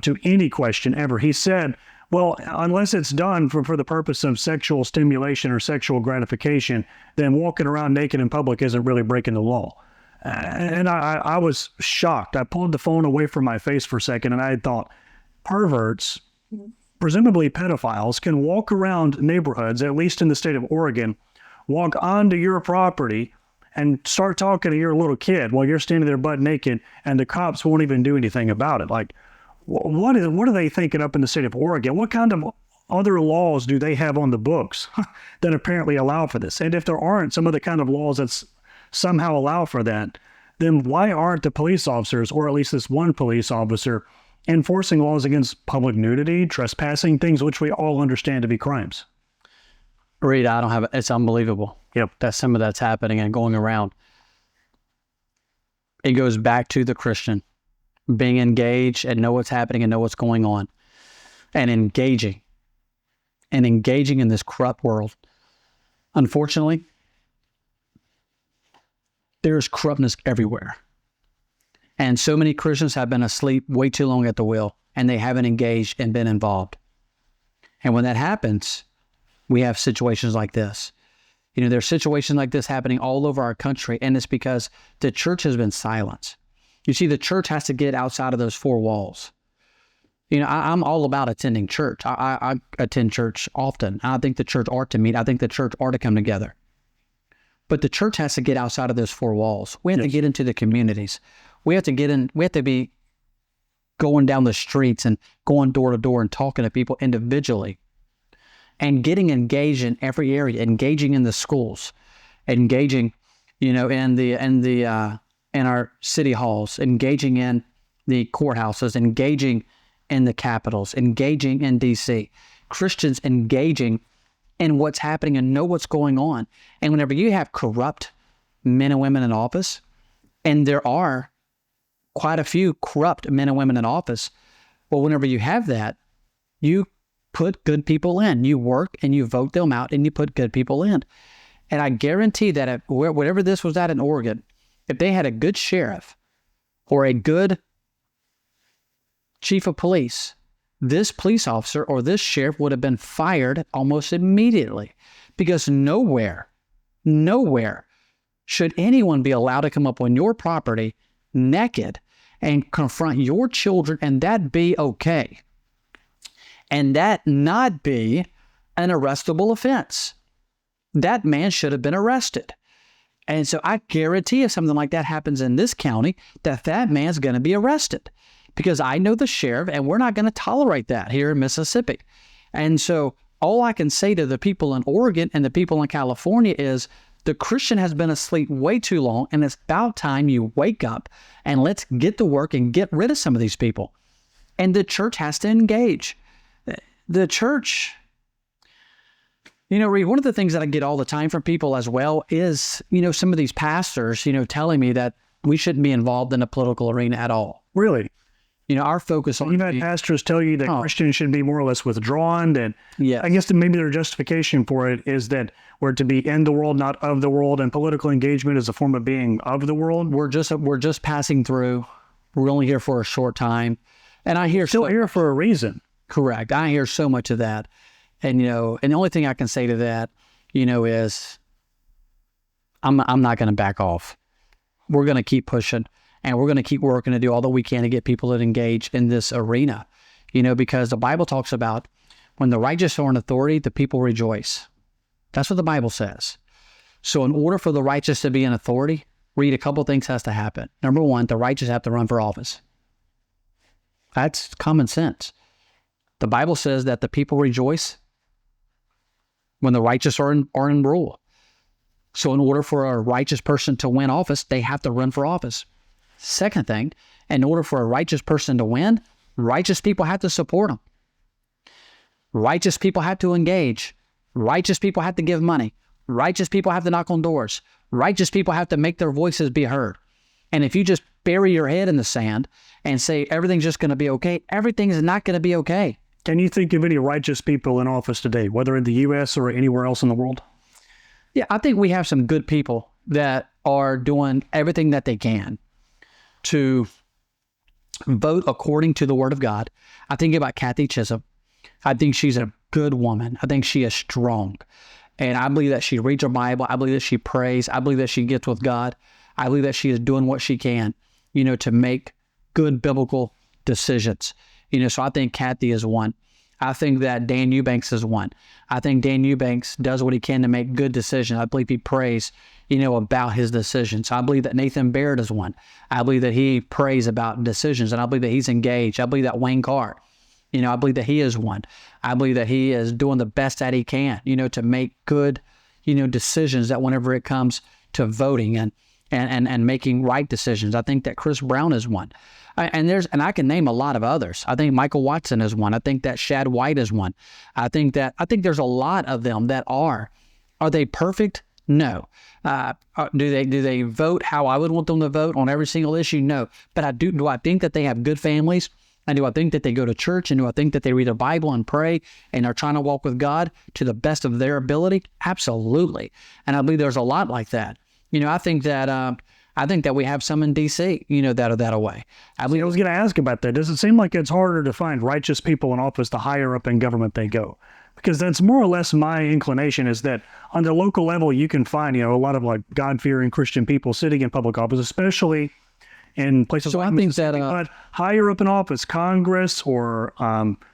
to any question ever. He said, "Well, unless it's done for the purpose of sexual stimulation or sexual gratification, then walking around naked in public isn't really breaking the law." And I was shocked. I pulled the phone away from my face for a second, and I thought, perverts, presumably pedophiles, can walk around neighborhoods, at least in the state of Oregon, walk onto your property and start talking to your little kid while you're standing there butt naked, and the cops won't even do anything about it. Like, what are they thinking up in the state of Oregon? What kind of other laws do they have on the books that apparently allow for this? And if there aren't some of the kind of laws that's somehow allow for that, then why aren't the police officers, or at least this one police officer, enforcing laws against public nudity, trespassing, things which we all understand to be crimes? Reed, I don't have it. It's unbelievable. Yep. That some of that's happening and going around. It goes back to the Christian being engaged and know what's happening and know what's going on, and engaging in this corrupt world. Unfortunately, there's corruptness everywhere. And so many Christians have been asleep way too long at the wheel, and they haven't engaged and been involved. And when that happens, we have situations like this. You know, there's situations like this happening all over our country, and it's because the church has been silenced. You see, the church has to get outside of those 4 walls. You know, I'm all about attending church. I attend church often. I think the church ought to meet. I think the church ought to come together. But the church has to get outside of those 4 walls. We have to get into the communities. We have to get in. We have to be going down the streets and going door to door and talking to people individually, and getting engaged in every area, engaging in the schools, engaging, you know, in our city halls, engaging in the courthouses, engaging in the capitals, engaging in DC. Christians engaging in what's happening and know what's going on. And whenever you have corrupt men and women in office, and there are quite a few corrupt men and women in office, well, whenever you have that, you put good people in. You work and you vote them out and you put good people in. And I guarantee that if, whatever this was at in Oregon, if they had a good sheriff or a good chief of police, this police officer or this sheriff would have been fired almost immediately, because nowhere should anyone be allowed to come up on your property naked and confront your children and that be okay. and that not be an arrestable offense. That man should have been arrested. And so I guarantee if something like that happens in this county, that man's going to be arrested, because I know the sheriff, and we're not going to tolerate that here in Mississippi. And so all I can say to the people in Oregon and the people in California is the Christian has been asleep way too long, and it's about time you wake up and let's get to work and get rid of some of these people. And the church has to engage. The church, Reed, one of the things that I get all the time from people as well is, some of these pastors, telling me that we shouldn't be involved in the political arena at all. Really? Our focus on... You've had pastors tell you that Christians should be more or less withdrawn. And yes. I guess that maybe their justification for it is that we're to be in the world, not of the world, and political engagement is a form of being of the world. We're just passing through. We're only here for a short time. And I hear... Still here for a reason. Correct. I hear so much of that. And, and the only thing I can say to that, is I'm not going to back off. We're going to keep pushing, and we're going to keep working to do all that we can to get people to engage in this arena, because the Bible talks about when the righteous are in authority, the people rejoice. That's what the Bible says. So in order for the righteous to be in authority, Read, a couple things has to happen. Number one, the righteous have to run for office. That's common sense. The Bible says that the people rejoice when the righteous are in rule. So in order for a righteous person to win office, they have to run for office. Second thing, in order for a righteous person to win, righteous people have to support them. Righteous people have to engage. Righteous people have to give money. Righteous people have to knock on doors. Righteous people have to make their voices be heard. And if you just bury your head in the sand and say everything's just going to be okay, everything is not going to be okay. Can you think of any righteous people in office today, whether in the U.S. or anywhere else in the world? Yeah, I think we have some good people that are doing everything that they can to vote according to the Word of God. I think about Kathy Chisholm. I think she's a good woman. I think she is strong. And I believe that she reads her Bible. I believe that she prays. I believe that she gets with God. I believe that she is doing what she can, to make good biblical decisions. So I think Kathy is one. I think that Dan Eubanks is one. I think Dan Eubanks does what he can to make good decisions. I believe he prays, about his decisions. I believe that Nathan Baird is one. I believe that he prays about decisions, and I believe that he's engaged. I believe that Wayne Carr, I believe that he is one. I believe that he is doing the best that he can, to make good, decisions that whenever it comes to voting and making right decisions. I think that Chris Brown is one. And I can name a lot of others. I think Michael Watson is one. I think that Shad White is one. I think there's a lot of them that are they perfect? No. Do they vote how I would want them to vote on every single issue? No. But do I think that they have good families? And do I think that they go to church? And do I think that they read their Bible and pray and are trying to walk with God to the best of their ability? Absolutely. And I believe there's a lot like that. I think that we have some in D.C., that are that way. I was going to ask about that. Does it seem like it's harder to find righteous people in office the higher up in government they go? Because that's more or less my inclination, is that on the local level, you can find, a lot of like God-fearing Christian people sitting in public office, especially in places like Mississippi. But higher up in office, Congress or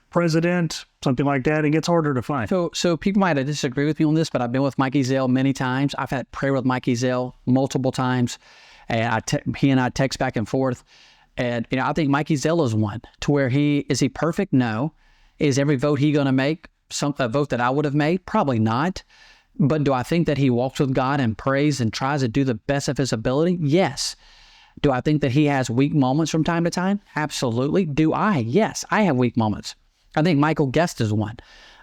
president, something like that, it gets harder to find. So people might disagree with me on this, but I've been with Mike Ezell many times. I've had prayer with Mike Ezell multiple times. And he and I text back and forth. And, I think Mike Ezell is one to where is he perfect? No. Is every vote he going to make a vote that I would have made? Probably not. But do I think that he walks with God and prays and tries to do the best of his ability? Yes. Do I think that he has weak moments from time to time? Absolutely. Do I? Yes, I have weak moments. I think Michael Gayest is one.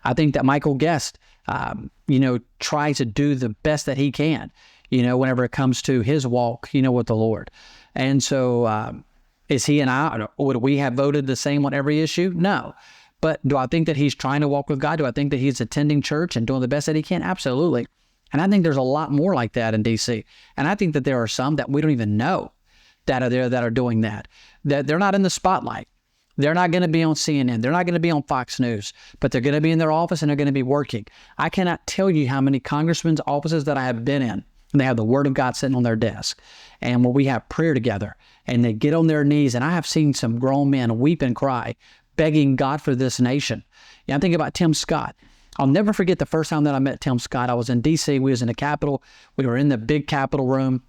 I think that Michael Gayest, tries to do the best that he can, whenever it comes to his walk, with the Lord. And so is he and I, would we have voted the same on every issue? No. But do I think that he's trying to walk with God? Do I think that he's attending church and doing the best that he can? Absolutely. And I think there's a lot more like that in D.C. And I think that there are some that we don't even know that are there that are doing that they're not in the spotlight. They're not going to be on CNN. They're not going to be on Fox News, but they're going to be in their office and they're going to be working. I cannot tell you how many congressmen's offices that I have been in. And they have the Word of God sitting on their desk. And when we have prayer together and they get on their knees, and I have seen some grown men weep and cry begging God for this nation. Yeah, I'm thinking about Tim Scott. I'll never forget the first time that I met Tim Scott. I was in D.C. We was in the Capitol. We were in the big Capitol room.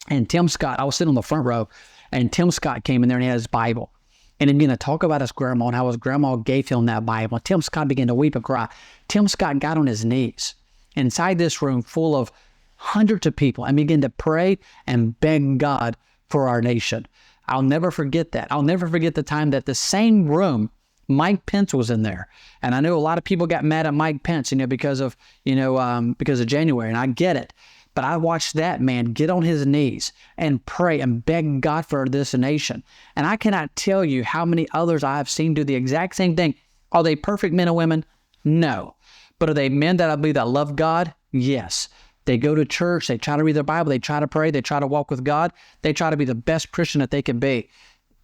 And Tim Scott, I was sitting on the front row, and Tim Scott came in there and he had his Bible. And he began to talk about his grandma and how his grandma gave him that Bible. Tim Scott began to weep and cry. Tim Scott got on his knees inside this room full of hundreds of people and began to pray and beg God for our nation. I'll never forget that. I'll never forget the time that the same room, Mike Pence was in there. And I know a lot of people got mad at Mike Pence, because of January, and I get it. But I watched that man get on his knees and pray and beg God for this nation. And I cannot tell you how many others I have seen do the exact same thing. Are they perfect men and women? No. But are they men that I believe that love God? Yes. They go to church, they try to read their Bible, they try to pray, they try to walk with God, they try to be the best Christian that they can be.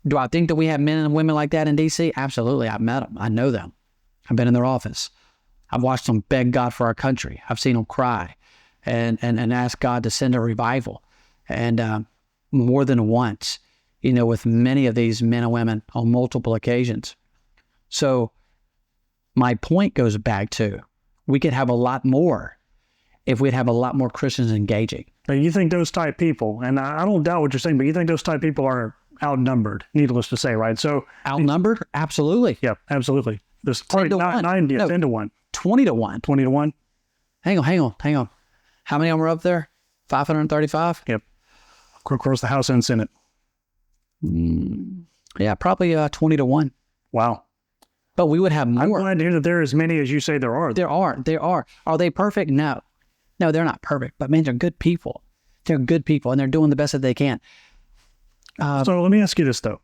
Do I think that we have men and women like that in D.C.? Absolutely. I've met them. I know them. I've been in their office. I've watched them beg God for our country. I've seen them cry and ask God to send a revival. And more than once, with many of these men and women on multiple occasions. So my point goes back to, we could have a lot more if we'd have a lot more Christians engaging. Now, you think those type people, and I don't doubt what you're saying, but you think those type people are outnumbered, needless to say, right? So outnumbered? Absolutely. Yeah, absolutely. There's 10 to 1. 10 to 1. 20 to 1. 20 to 1. Hang on. How many of them are up there? 535? Yep. Of course, the House and Senate. Yeah, probably 20 to 1. Wow. But we would have more. I'm glad to hear that there are as many as you say there are. There are. Are they perfect? No, they're not perfect. But man, they're good people. They're good people, and they're doing the best that they can. So let me ask you this, though.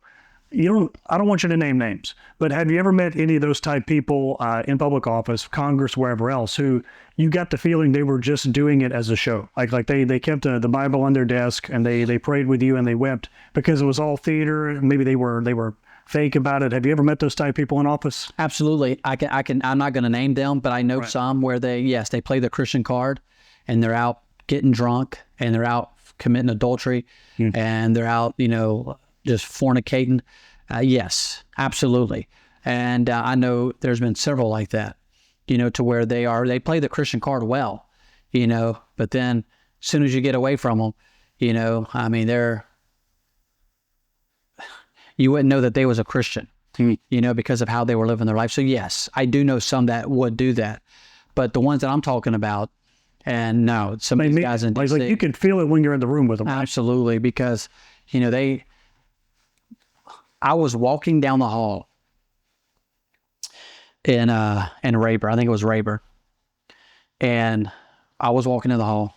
I don't want you to name names, but have you ever met any of those type people in public office, Congress, wherever else, who you got the feeling they were just doing it as a show? Like they kept the Bible on their desk and they prayed with you and they wept because it was all theater. Maybe they were fake about it. Have you ever met those type people in office? Absolutely. I'm not going to name them, but I know some where they play the Christian card and they're out getting drunk and they're out committing adultery and they're out, just fornicating. Yes, absolutely. And I know there's been several like that, to where they play the Christian card well, but then as soon as you get away from them, you wouldn't know that they was a Christian, because of how they were living their life. So yes, I do know some that would do that, but the ones that I'm talking about, and no, some of these guys in DC, like you can feel it when you're in the room with them. Absolutely, because I was walking down the hall in Rayburn. I think it was Rayburn, and I was walking in the hall.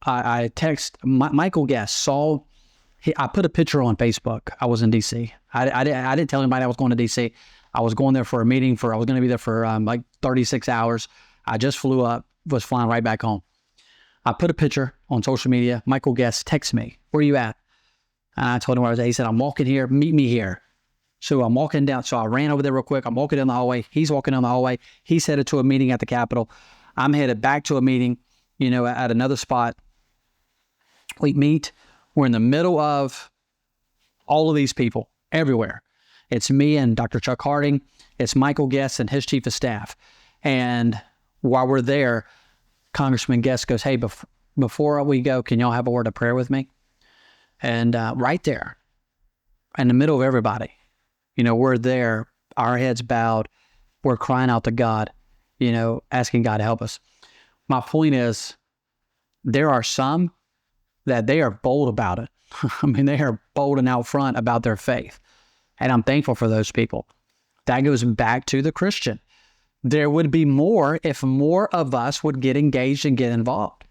I text Michael Guest. I put a picture on Facebook. I was in DC. I didn't tell anybody I was going to DC. I was going there for a meeting. I was going to be there for like 36 hours. I just flew up, was flying right back home. I put a picture on social media. Michael Guest texts me, "Where are you at?" And I told him where I was at. He said, "I'm walking here. Meet me here." So I'm walking down. So I ran over there real quick. I'm walking down the hallway. He's walking down the hallway. He's headed to a meeting at the Capitol. I'm headed back to a meeting, at another spot. We meet. We're in the middle of all of these people everywhere. It's me and Dr. Chuck Harding. It's Michael Guest and his chief of staff. And while we're there, Congressman Guest goes, "Hey, before we go, can y'all have a word of prayer with me?" And right there, in the middle of everybody, we're there, our heads bowed, we're crying out to God, asking God to help us. My point is, there are some that they are bold about it. They are bold and out front about their faith. And I'm thankful for those people. That goes back to the Christian. There would be more if more of us would get engaged and get involved.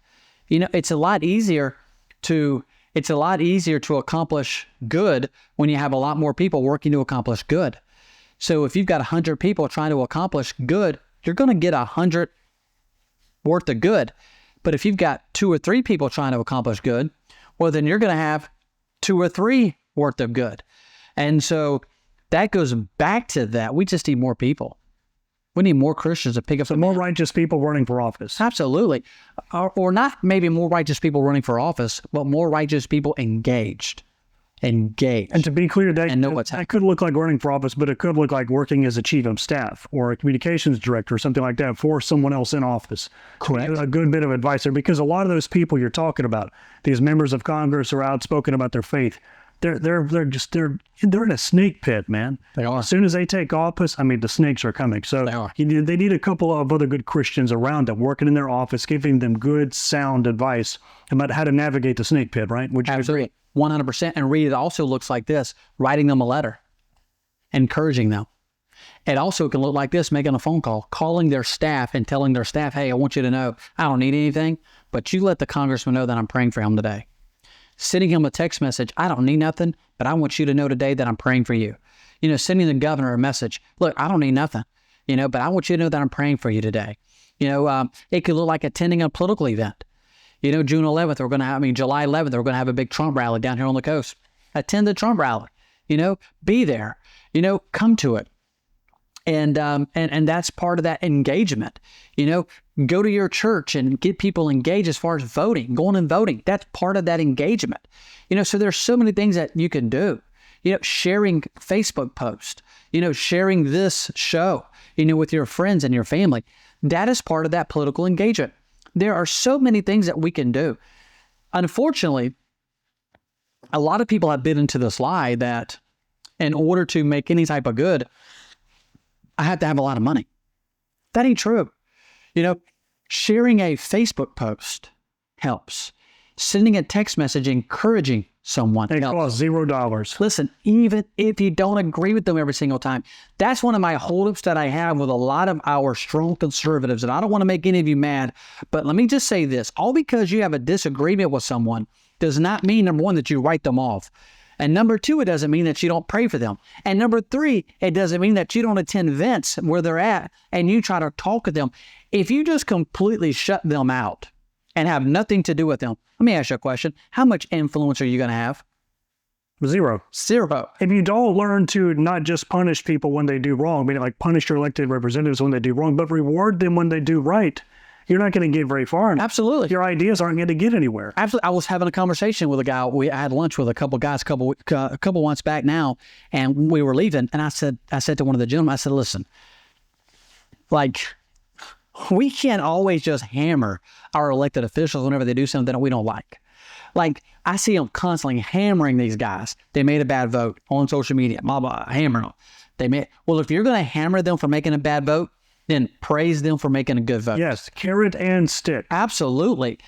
It's a lot easier to accomplish good when you have a lot more people working to accomplish good. So if you've got 100 people trying to accomplish good, you're going to get 100 worth of good. But if you've got 2 or 3 people trying to accomplish good, well, then you're going to have 2 or 3 worth of good. And so that goes back to that. We just need more people. We need more Christians to pick up. More righteous people running for office. Absolutely. Or not maybe more righteous people running for office, but more righteous people engaged. engage. And to be clear, and know what's happening. that could look like running for office, but it could look like working as a chief of staff or a communications director or something like that for someone else in office. Correct. A good bit of advice there, because a lot of those people you're talking about, these members of Congress who are outspoken about their faith, they're in a snake pit, man. They are. As soon as they take office, I mean, the snakes are coming. So they need a couple of other good Christians around them working in their office, giving them good, sound advice about how to navigate the snake pit, right? Would you Absolutely. 100%. And Reed, it also looks like this, writing them a letter, encouraging them. It also can look like this, making a phone call, calling their staff and telling their staff, hey, I want you to know I don't need anything, but you let the congressman know that I'm praying for him today. Sending him a text message, I don't need nothing, but I want you to know today that I'm praying for you. You know, sending the governor a message, look, I don't need nothing, you know, but I want you to know that I'm praying for you today. You know, it could look like attending a political event. You know, July 11th, we're going to have a big Trump rally down here on the coast. Attend the Trump rally, you know, be there, you know, come to it. And that's part of that engagement. You know, go to your church and get people engaged as far as voting, going and voting. That's part of that engagement. You know, so there's so many things that you can do. You know, sharing Facebook posts, you know, sharing this show, you know, with your friends and your family. That is part of that political engagement. There are so many things that we can do. Unfortunately, a lot of people have been into this lie that in order to make any type of good, I have to have a lot of money. That ain't true. You know, sharing a Facebook post helps. Sending a text message encouraging someone It helps. costs $0. Listen, even if you don't agree with them every single time, that's one of my holdups that I have with a lot of our strong conservatives. And I don't want to make any of you mad, but let me just say this. All because you have a disagreement with someone does not mean, number one, that you write them off. And number two, it doesn't mean that you don't pray for them. And number three, it doesn't mean that you don't attend events where they're at and you try to talk with them. If you just completely shut them out and have nothing to do with them, let me ask you a question. How much influence are you going to have? Zero. Zero. If you don't learn to not just punish people when they do wrong, meaning like punish your elected representatives when they do wrong, but reward them when they do right, you're not going to get very far. Absolutely. Your ideas aren't going to get anywhere. Absolutely. I was having a conversation with a guy. I had lunch with a couple guys a couple months back now, and we were leaving. And I said to one of the gentlemen, I said, listen, like, we can't always just hammer our elected officials whenever they do something that we don't like. Like, I see them constantly hammering these guys. They made a bad vote on social media, blah, blah, hammering them. Well, if you're going to hammer them for making a bad vote, then praise them for making a good vote. Yes, carrot and stick. Absolutely.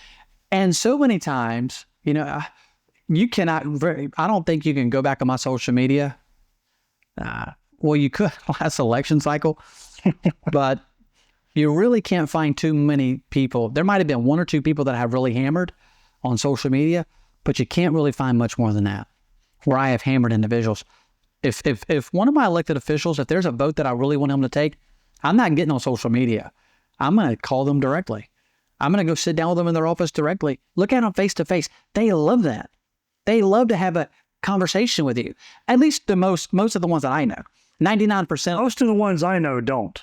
And so many times, you know, you cannot, I don't think you can go back on my social media. Well, you could last election cycle, but you really can't find too many people. There might have been one or two people that have really hammered on social media, but you can't really find much more than that, where I have hammered individuals. If one of my elected officials, if there's a vote that I really want him to take, I'm not getting on social media. I'm going to call them directly. I'm going to go sit down with them in their office directly. Look at them face to face. They love that. They love to have a conversation with you. At least most of the ones that I know. 99%. Most of the ones I know don't.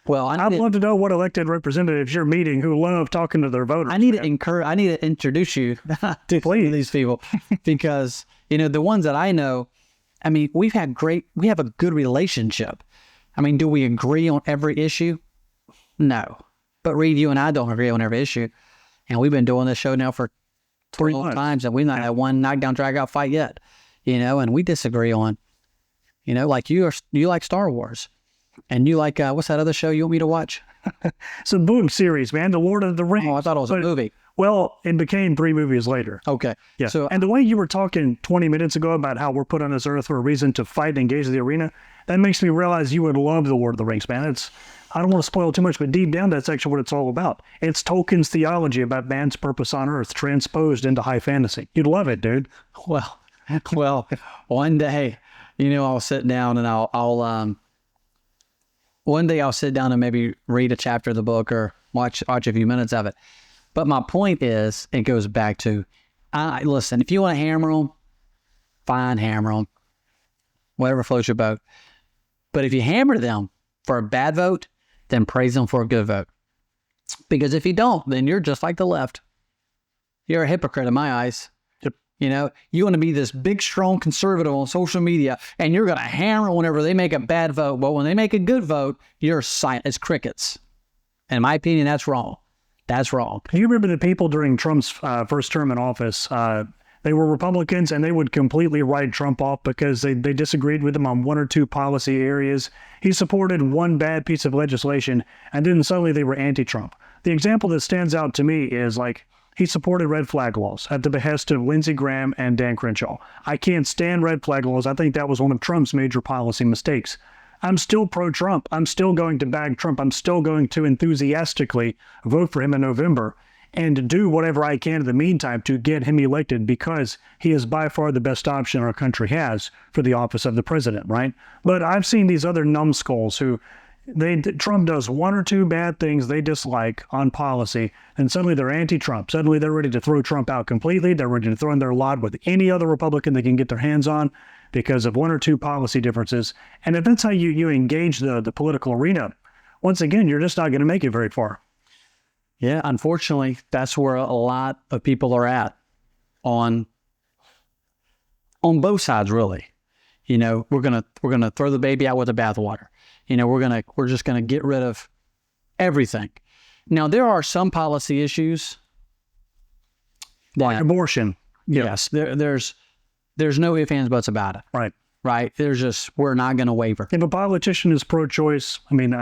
Well, I'd love to know what elected representatives you're meeting who love talking to their voters. I need to introduce you to these people because, you know, the ones that I know, I mean, we have a good relationship. I mean, do we agree on every issue? No. But Reed, you and I don't agree on every issue. And we've been doing this show now for 3 times, and we've not had one knockdown, drag-out fight yet. You know, and we disagree on, you know, like you like Star Wars. And you like, what's that other show you want me to watch? It's a boom series, man. The Lord of the Rings. Oh, I thought it was a movie. Well, it became 3 movies later. Okay. Yeah. So, and the way you were talking 20 minutes ago about how we're put on this earth for a reason to fight and engage the arena, that makes me realize you would love The Lord of the Rings, man. I don't want to spoil too much, but deep down, that's actually what it's all about. It's Tolkien's theology about man's purpose on earth transposed into high fantasy. You'd love it, dude. Well, one day, you know, I'll sit down and one day I'll sit down and maybe read a chapter of the book or watch a few minutes of it. But my point is, it goes back to, listen, if you want to hammer them, fine, hammer them. Whatever floats your boat. But if you hammer them for a bad vote, then praise them for a good vote. Because if you don't, then you're just like the left. You're a hypocrite in my eyes. Yep. You know, you want to be this big, strong conservative on social media, and you're going to hammer whenever they make a bad vote. But when they make a good vote, you're silent. It's crickets. In my opinion, that's wrong. That's wrong. You remember the people during Trump's first term in office, they were Republicans, and they would completely write Trump off because they disagreed with him on one or two policy areas. He supported one bad piece of legislation, and then suddenly they were anti-Trump. The example that stands out to me is like, he supported red flag laws at the behest of Lindsey Graham and Dan Crenshaw. I can't stand red flag laws. I think that was one of Trump's major policy mistakes. I'm still pro-Trump. I'm still going to bag Trump. I'm still going to enthusiastically vote for him in November and do whatever I can in the meantime to get him elected, because he is by far the best option our country has for the office of the president, right? But I've seen these other numbskulls who Trump does one or two bad things they dislike on policy, and suddenly they're anti-Trump. Suddenly they're ready to throw Trump out completely. They're ready to throw in their lot with any other Republican they can get their hands on because of one or two policy differences. And if that's how you engage the political arena, once again, you're just not going to make it very far. Yeah, unfortunately, that's where a lot of people are at on both sides, really. You know, we're gonna throw the baby out with the bathwater. You know, we're just gonna get rid of everything. Now, there are some policy issues Like abortion. Yes, there's no ifs, ands, buts about it. Right. Right. We're not going to waver. If a politician is pro-choice, I mean,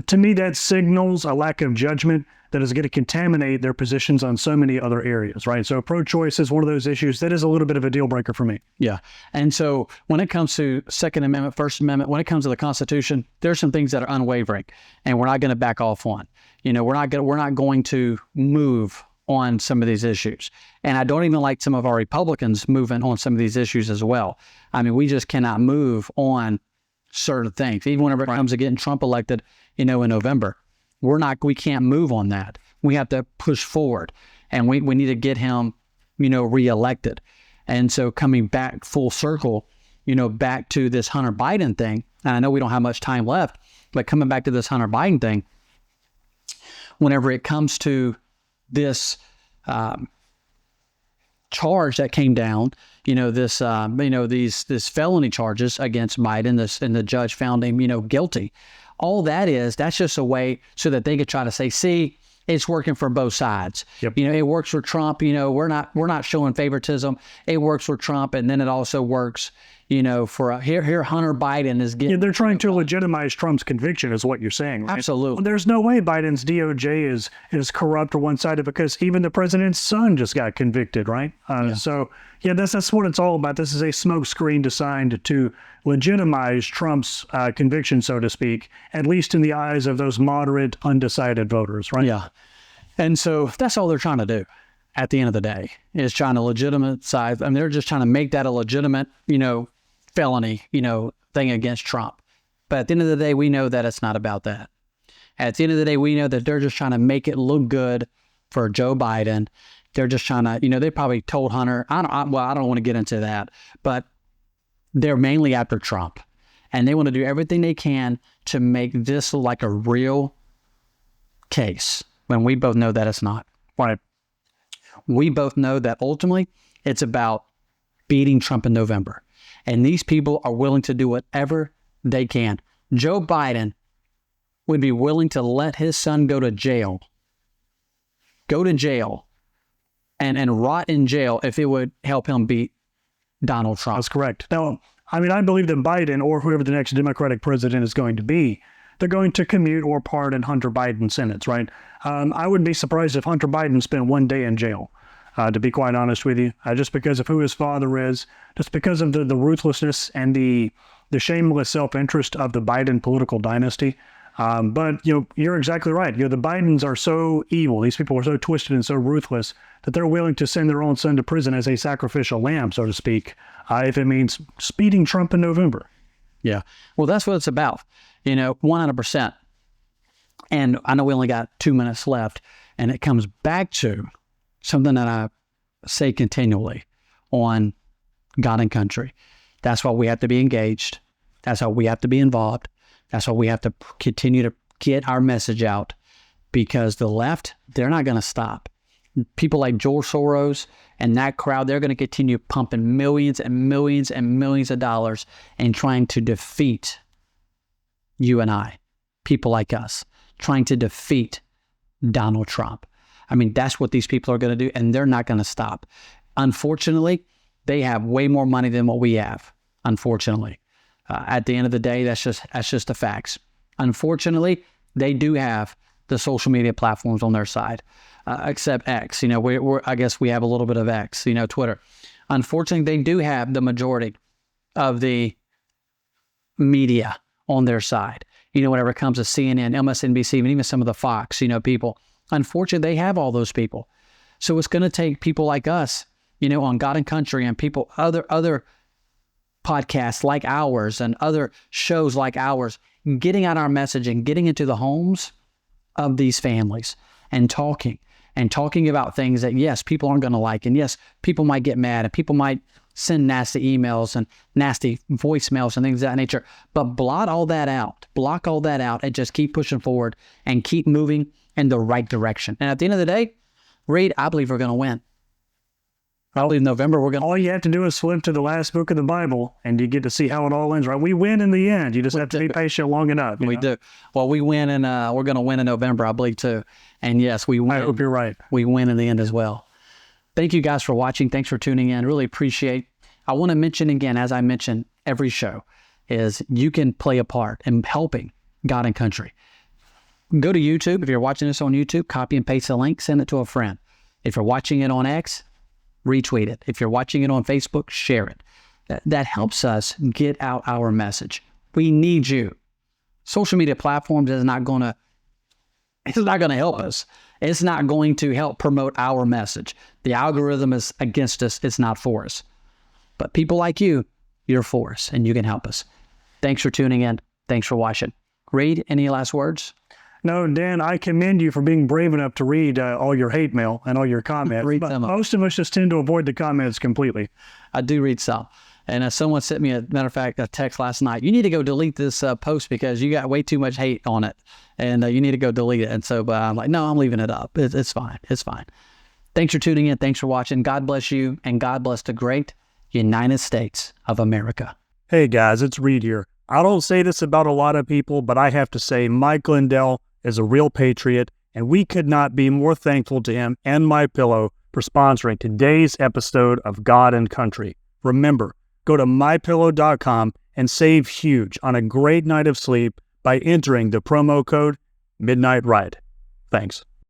to me, that signals a lack of judgment that is going to contaminate their positions on so many other areas, right? So pro-choice is one of those issues that is a little bit of a deal breaker for me. Yeah. And so when it comes to Second Amendment, First Amendment, when it comes to the Constitution, there's some things that are unwavering, and we're not going to back off on. You know, we're not going to move on some of these issues. And I don't even like some of our Republicans moving on some of these issues as well. I mean, we just cannot move on certain things. Even whenever it comes to getting Trump elected, you know, in November, we can't move on that. We have to push forward, and we need to get him, you know, reelected. And so coming back full circle, you know, back to this Hunter Biden thing, and I know we don't have much time left, but coming back to this Hunter Biden thing, whenever it comes to this charge that came down, you know, this felony charges against Biden, and the judge found him, you know, guilty. All that's just a way so that they could try to say, see, it's working for both sides. Yep. You know, it works for Trump. You know, we're not showing favoritism. It works for Trump, and then it also works, you know, for here Hunter Biden is getting. Yeah, they're trying to legitimize Trump's conviction, is what you're saying, right? Absolutely. Well, there's no way Biden's DOJ is corrupt or one-sided, because even the president's son just got convicted, right? So yeah, that's what it's all about. This is a smokescreen designed to legitimize Trump's conviction, so to speak, at least in the eyes of those moderate, undecided voters, right? Yeah. And so that's all they're trying to do at the end of the day, is trying to legitimize. I mean, they're just trying to make that a legitimate, you know, felony, you know, thing against Trump. But at the end of the day, we know that it's not about that. At the end of the day, we know that they're just trying to make it look good for Joe Biden. They're just trying to, you know, they probably told Hunter, I don't want to get into that, but they're mainly after Trump, and they want to do everything they can to make this like a real case, when we both know that it's not. Right. We both know that ultimately it's about beating Trump in November. And these people are willing to do whatever they can. Joe Biden would be willing to let his son go to jail, and rot in jail if it would help him beat Donald Trump. That's correct. Now, I mean, I believe that Biden, or whoever the next Democratic president is going to be, they're going to commute or pardon Hunter Biden's sentence, right? I wouldn't be surprised if Hunter Biden spent one day in jail, to be quite honest with you, just because of who his father is, just because of the ruthlessness and the shameless self-interest of the Biden political dynasty. But, you know, you're exactly right. You know, the Bidens are so evil. These people are so twisted and so ruthless that they're willing to send their own son to prison as a sacrificial lamb, so to speak, if it means speeding Trump in November. Yeah. Well, that's what it's about, you know, 100%. And I know we only got 2 minutes left, and it comes back to something that I say continually on God and Country. That's why we have to be engaged. That's why we have to be involved. That's why we have to continue to get our message out, because the left, they're not going to stop. People like George Soros And that crowd, they're going to continue pumping millions and millions and millions of dollars and trying to defeat you and I, people like us, trying to defeat Donald Trump. I mean, that's what these people are going to do, and they're not going to stop. Unfortunately, they have way more money than what we have, unfortunately. At the end of the day, that's just the facts. Unfortunately, they do have the social media platforms on their side, except X. You know, I guess we have a little bit of X, you know, Twitter. Unfortunately, they do have the majority of the media on their side. You know, whenever it comes to CNN, MSNBC, and even some of the Fox, you know, people. Unfortunately, they have all those people. So it's going to take people like us, you know, on God and Country and people, other podcasts like ours and other shows like ours, getting out our message and getting into the homes of these families and talking about things that, yes, people aren't going to like. And yes, people might get mad and people might send nasty emails and nasty voicemails and things of that nature. But block all that out and just keep pushing forward and keep moving in the right direction. And at the end of the day, Reed, I believe we're going to win. I believe November we're going to. All you have to do is flip to the last book of the Bible, and you get to see how it all ends. Right? We win in the end. You just have to be patient long enough. We do. Well, we win, and we're going to win in November, I believe, too. And yes, we win. I hope you're right. We win in the end as well. Thank you guys for watching. Thanks for tuning in. Really appreciate. I want to mention again, as I mention every show, is you can play a part in helping God and Country. Go to YouTube. If you're watching this on YouTube, copy and paste the link, send it to a friend. If you're watching it on X, retweet it. If you're watching it on Facebook, share it. That helps us get out our message. We need you. Social media platforms is not going to help us. It's not going to help promote our message. The algorithm is against us. It's not for us. But people like you, you're for us, and you can help us. Thanks for tuning in. Thanks for watching. Reed, any last words? No, Dan, I commend you for being brave enough to read all your hate mail and all your comments. Most of us just tend to avoid the comments completely. I do read some. And someone sent me, matter of fact, a text last night. You need to go delete this post because you got way too much hate on it. And you need to go delete it. And so I'm like, no, I'm leaving it up. It's fine. It's fine. Thanks for tuning in. Thanks for watching. God bless you. And God bless the great United States of America. Hey, guys, it's Reed here. I don't say this about a lot of people, but I have to say Mike Lindell is a real patriot, and we could not be more thankful to him and MyPillow for sponsoring today's episode of God and Country. Remember, go to MyPillow.com and save huge on a great night of sleep by entering the promo code Midnight Ride. Thanks.